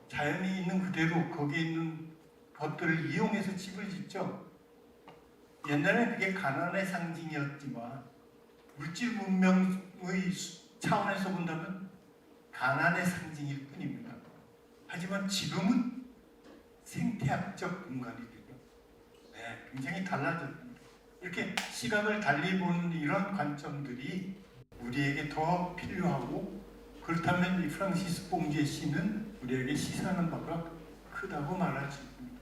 자연이 있는 그대로 거기에 있는 것들을 이용해서 집을 짓죠. 옛날에는 그게 가난의 상징이었지만 물질 문명의 차원에서 본다면 가난의 상징일 뿐입니다. 하지만 지금은 생태학적 공간이 되죠. 네, 굉장히 달라졌습니다. 이렇게 시각을 달리 보는 이런 관점들이 우리에게 더 필요하고, 그렇다면 이 프랑시스 뽕주의 시는 우리에게 시사하는 바가 크다고 말할 수 있습니다.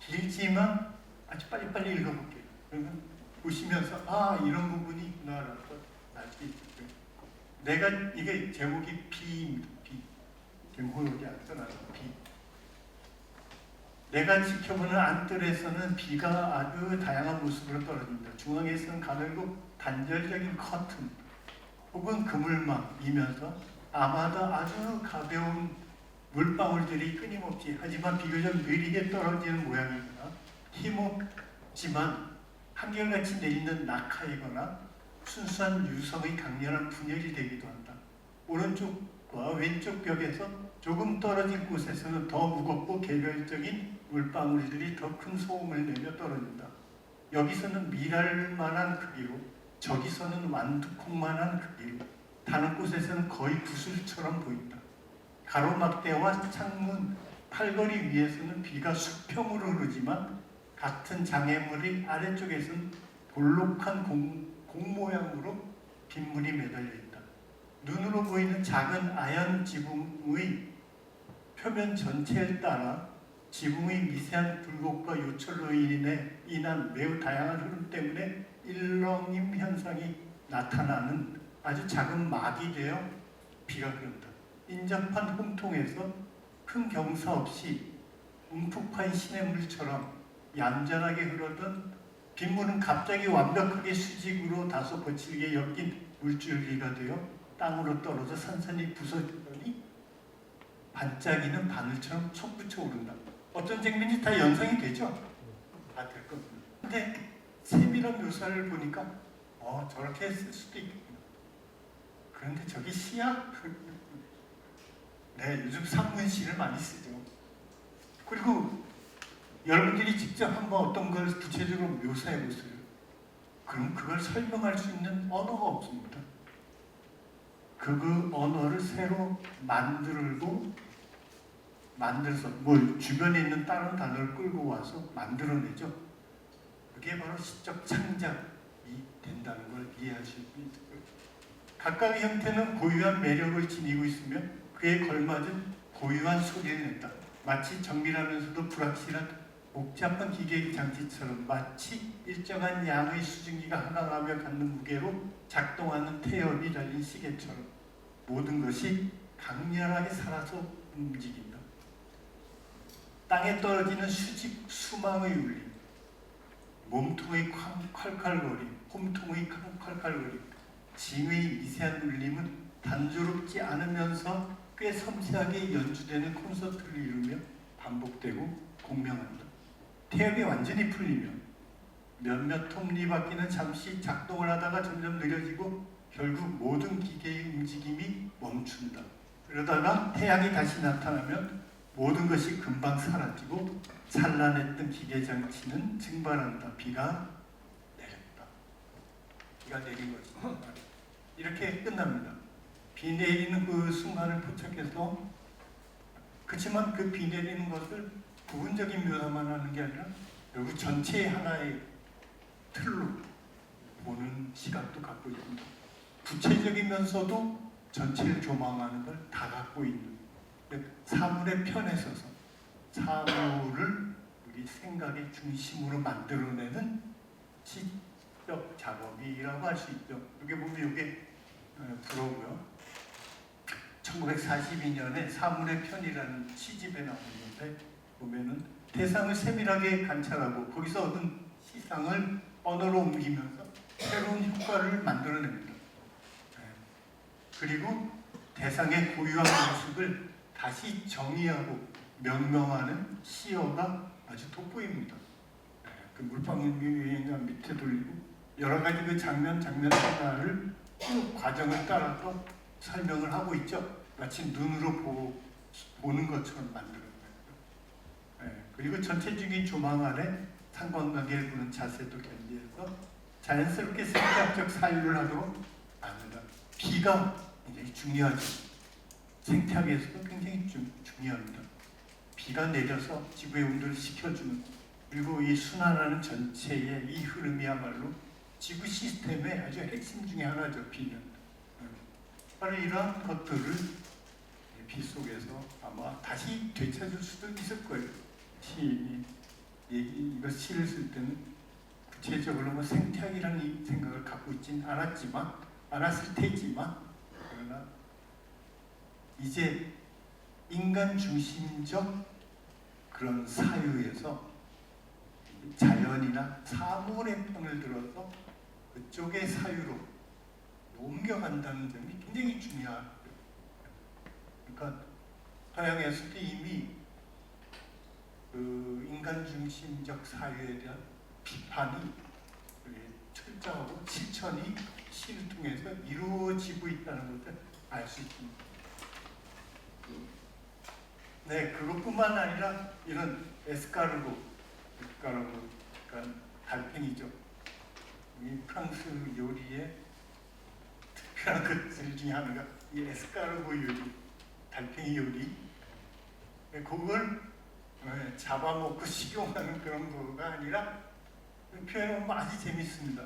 길지만 아주 빨리빨리 읽어볼게요. 그러면 보시면서 이런 부분이 있구나라고 알 수 있죠. 내가, 이게 제목이 비입니다. 비. 호역이 안 써나요. 비. 내가 지켜보는 안뜰에서는 비가 아주 다양한 모습으로 떨어집니다. 중앙에서는 가늘고 단절적인 커튼 혹은 그물망이면서 아마도 아주 가벼운 물방울들이 끊임없이, 하지만 비교적 느리게 떨어지는 모양이거나 힘없지만 한결같이 내리는 낙하이거나 순수한 유성의 강렬한 분열이 되기도 한다. 오른쪽과 왼쪽 벽에서 조금 떨어진 곳에서는 더 무겁고 개별적인 물방울들이 더 큰 소음을 내며 떨어진다. 여기서는 미랄만한 크기로, 저기서는 완두콩만한 크기로, 다른 곳에서는 거의 구슬처럼 보인다. 가로막대와 창문, 팔걸이 위에서는 비가 수평으로 흐르지만 같은 장애물이 아래쪽에서는 볼록한 공 모양으로 빗물이 매달려 있다. 눈으로 보이는 작은 아연 지붕의 표면 전체에 따라 지붕의 미세한 굴곡과 요철로 인한 매우 다양한 흐름 때문에 일렁임 현상이 나타나는 아주 작은 막이 되어 비가 흐른다. 인접한 홍통에서 큰 경사 없이 움푹 파인 시냇물처럼 얌전하게 흐르던 빗물은 갑자기 완벽하게 수직으로 다소 거칠게 엮인 물줄기가 되어 땅으로 떨어져 산산이 부서지더니 반짝이는 바늘처럼 솟구쳐 오른다. 어떤 장면이 다 연상이 되죠? 다 될 겁니다. 근데 세밀한 묘사를 보니까 저렇게 쓸 수도 있겠구나. 그런데 저게 시야? 네, 요즘 산문시를 많이 쓰죠. 그리고 여러분들이 직접 한번 어떤 걸 구체적으로 묘사해 보세요. 그럼 그걸 설명할 수 있는 언어가 없습니다. 그 언어를 새로 만들어서 주변에 있는 다른 단어를 끌고 와서 만들어내죠. 그게 바로 시적 창작이 된다는 걸 이해할 수 있습니다. 각각의 형태는 고유한 매력을 지니고 있으며 그에 걸맞은 고유한 소리를 낸다. 마치 정밀하면서도 불확실한 복잡한 기계 장치처럼, 마치 일정한 양의 수증기가 하강하며 갖는 무게로 작동하는 태엽이 달린 시계처럼 모든 것이 강렬하게 살아서 움직인다. 땅에 떨어지는 수망의 울림, 몸통의 콸콸거림, 홈통의 콸콸거림, 징의 미세한 울림은 단조롭지 않으면서 꽤 섬세하게 연주되는 콘서트를 이루며 반복되고 공명한다. 태엽이 완전히 풀리면 몇몇 톱니바퀴는 잠시 작동을 하다가 점점 느려지고 결국 모든 기계의 움직임이 멈춘다. 그러다가 태양이 다시 나타나면 모든 것이 금방 사라지고 찬란했던 기계장치는 증발한다. 비가 내렸다. 비가 내린 것입니다. 이렇게 끝납니다. 비 내리는 그 순간을 포착해서, 그렇지만 그 비 내리는 것을 부분적인 묘사만 하는 게 아니라 결국 전체의 하나의 틀로 보는 시각도 갖고 있습니다. 구체적이면서도 전체를 조망하는 걸 다 갖고 있는, 사물의 편에 서서 사물을 우리 생각의 중심으로 만들어내는 시적 작업이라고 할 수 있죠. 여기 보면 이게 불어고요. 1942년에 사물의 편이라는 시집에 나오는데 보면은 대상을 세밀하게 관찰하고 거기서 얻은 시상을 언어로 옮기면서 새로운 효과를 만들어냅니다. 그리고 대상의 고유한 모습을 다시 정의하고 명명하는 시어가 아주 돋보입니다. 그 물방울 밑에 돌리고 여러 가지 그 장면 하나를 쭉 과정을 따라서 설명을 하고 있죠. 마치 눈으로 보는 것처럼 만들어요. 그리고 전체적인 조망 아래 상관관계를 보는 자세도 견지해서 자연스럽게 생태학적 사유를 하도록 만든다. 비가 굉장히 중요하죠. 생태학에서도 굉장히 중요합니다. 비가 내려서 지구의 온도를 식혀주는, 그리고 이 순환하는 전체의 이 흐름이야말로 지구 시스템의 아주 핵심 중에 하나죠. 비는. 바로 이러한 것들을 비 속에서 아마 다시 되찾을 수도 있을 거예요. 이거 시를 쓸 때는 구체적으로 뭐 생태학이라는 생각을 갖고 있진 않았을 테지만, 그러나 이제 인간 중심적 그런 사유에서 자연이나 사물의 편을 들어서 그쪽의 사유로 옮겨간다는 점이 굉장히 중요해요. 그러니까 서양에서도 이미 그 인간 중심적 사유에 대한 비판이 철저하고 실천이 시를 통해서 이루어지고 있다는 것을 알 수 있습니다. 네, 그것뿐만 아니라 이런 에스카르고, 그러니까 달팽이죠. 이 프랑스 요리의 특별한 것들 중에 하나가 이 에스카르고 요리, 달팽이 요리. 그걸 잡아먹고 식용하는 그런 거가 아니라 표현하면 아주 재밌습니다.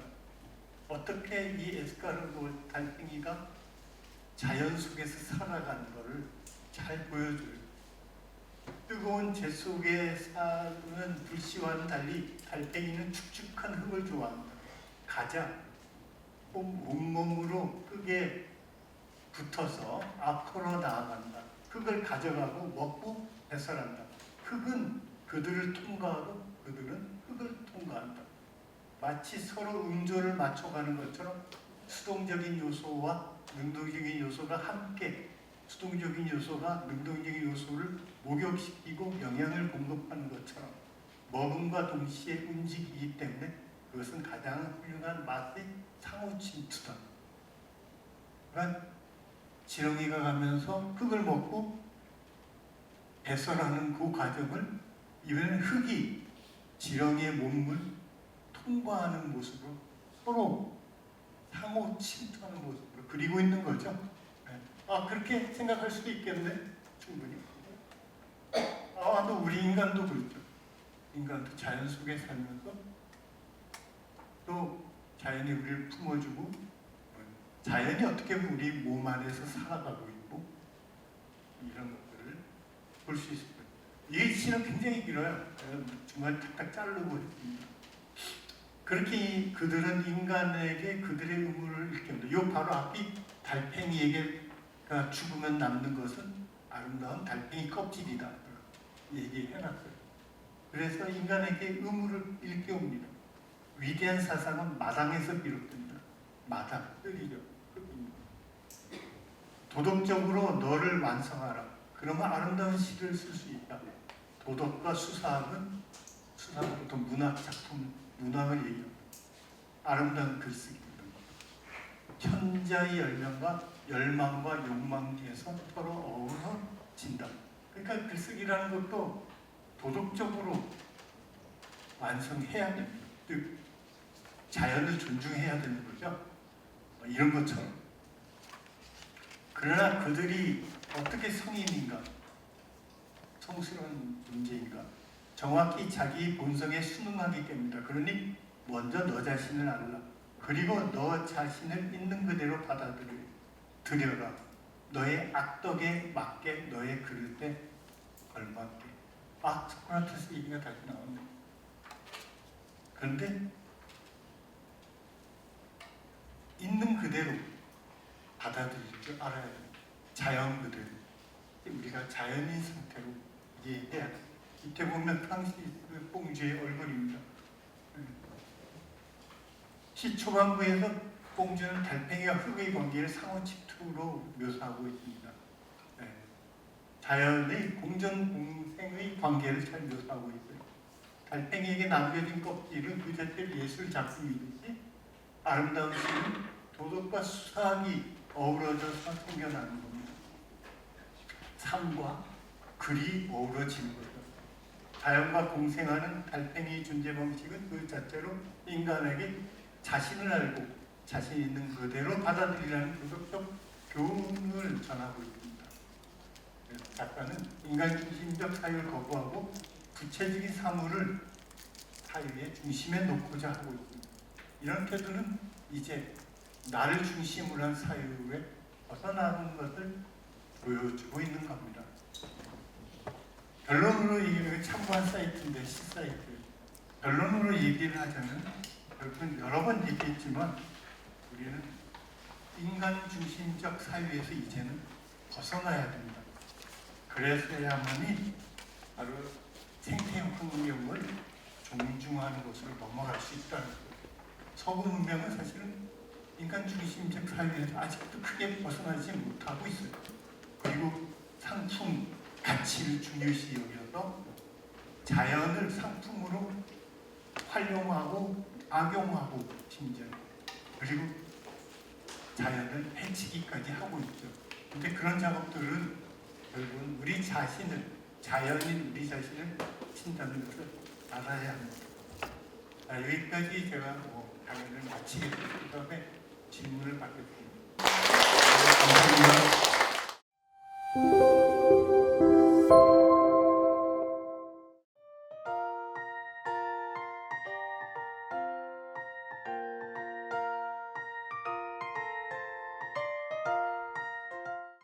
어떻게 이 에스카르고 달팽이가 자연 속에서 살아가는 것을 잘 보여줘요. 뜨거운 재 속에 사는 불씨와는 달리 달팽이는 축축한 흙을 좋아한다. 가자, 온몸으로 흙에 붙어서 앞으로 나아간다. 흙을 가져가고 먹고 배설한다. 흙은 그들을 통과하고 그들은 흙을 통과한다. 마치 서로 음조를 맞춰가는 것처럼 수동적인 요소와 능동적인 요소가 함께, 수동적인 요소가 능동적인 요소를 목욕시키고 영양을 공급하는 것처럼 먹음과 동시에 움직이기 때문에 그것은 가장 훌륭한 맛의 상호 침투다. 그러니까 지렁이가 가면서 흙을 먹고 배설하는 그 과정을 이번에는 흙이 지렁이의 몸을 통과하는 모습으로 서로 상호 침투하는 모습으로 그리고 있는 거죠. 그렇게 생각할 수도 있겠네. 충분히. 또 우리 인간도 그렇죠. 인간도 자연 속에 살면서 또 자연이 우리를 품어주고 자연이 어떻게 우리 몸 안에서 살아가고 있고 이런 것들을 볼 수 있을 거예요. 이 시는 굉장히 길어요. 중간에 탁탁 자르고 있습니다. 그렇게 그들은 인간에게 그들의 의무를 일깨운다. 요 바로 앞이 달팽이에게 죽으면 남는 것은 아름다운 달팽이 껍질이다 얘기해놨어요. 그래서 인간에게 의무를 일깨웁니다. 위대한 사상은 마당에서 비롯됩니다. 마당, 뜻이죠. 도덕적으로 너를 완성하라. 그러면 아름다운 시를 쓸 수 있다. 도덕과 수사학은 수사학부터 문학 작품, 문학을 얘기합니다. 아름다운 글쓰기입니다. 현자의 열망과 욕망에서 서로 어우러진다. 그러니까 글쓰기라는 것도 도덕적으로 완성해야 됩니다. 즉 자연을 존중해야 되는 거죠. 이런 것처럼. 그러나 그들이 어떻게 성인인가, 성스러운 존재인가, 정확히 자기 본성에 순응하기 때문이다. 그러니 먼저 너 자신을 알라. 그리고 너 자신을 있는 그대로 받아들여라. 너의 악덕에 맞게 너의 그릇에 걸맞게. 소크라테스 얘기가 다시 나오네. 그런데 있는 그대로 받아들일 줄 알아야 돼요. 자연 그대로. 우리가 자연인 상태로 이해해야 돼요. 이때 보면 프랑시스 뽕주의 얼굴입니다. 시 초반부에서 뽕주는 달팽이와 흙의 관계를 상호 침투로 묘사하고 있습니다. 자연의 공전공생의 관계를 잘 묘사하고 있어요. 달팽이에게 남겨진 껍질은 그 자체를 예술 작품이듯이 아름다운 시는 도덕과 수학이 어우러져서 생겨나는 겁니다. 삶과 글이 어우러지는 거죠. 자연과 공생하는 달팽이 존재 방식은 그 자체로 인간에게 자신을 알고 자신 있는 그대로 받아들이라는 도덕적 교훈을 전하고 있습니다. 작가는 인간 중심적 사유를 거부하고 구체적인 사물을 사유의 중심에 놓고자 하고 있습니다. 이런 태도는 이제 나를 중심으로 한 사유에 벗어나는 것을 보여주고 있는 겁니다. 결론으로 얘기하면 참고한 사이트인데, 시사이트. 결론으로 얘기를 하자면, 결국은 여러 번 얘기했지만, 우리는 인간 중심적 사유에서 이제는 벗어나야 됩니다. 그래서야만이 바로 생태환경을 존중하는 곳으로 넘어갈 수 있다는 거예요. 서구 문명은 사실은 인간 중심적 사유에서 아직도 크게 벗어나지 못하고 있어요. 그리고 상품, 가치를 중요시 여겨서 자연을 상품으로 활용하고 악용하고 심지어 그리고 자연을 해치기까지 하고 있죠. 근데 그런 작업들은 결국은 우리 자신을, 자연인 우리 자신을 친다는 것을 알아야 합니다. 여기까지 제가 강연을 마치겠습니다. 그 다음에 질문을 받겠습니다.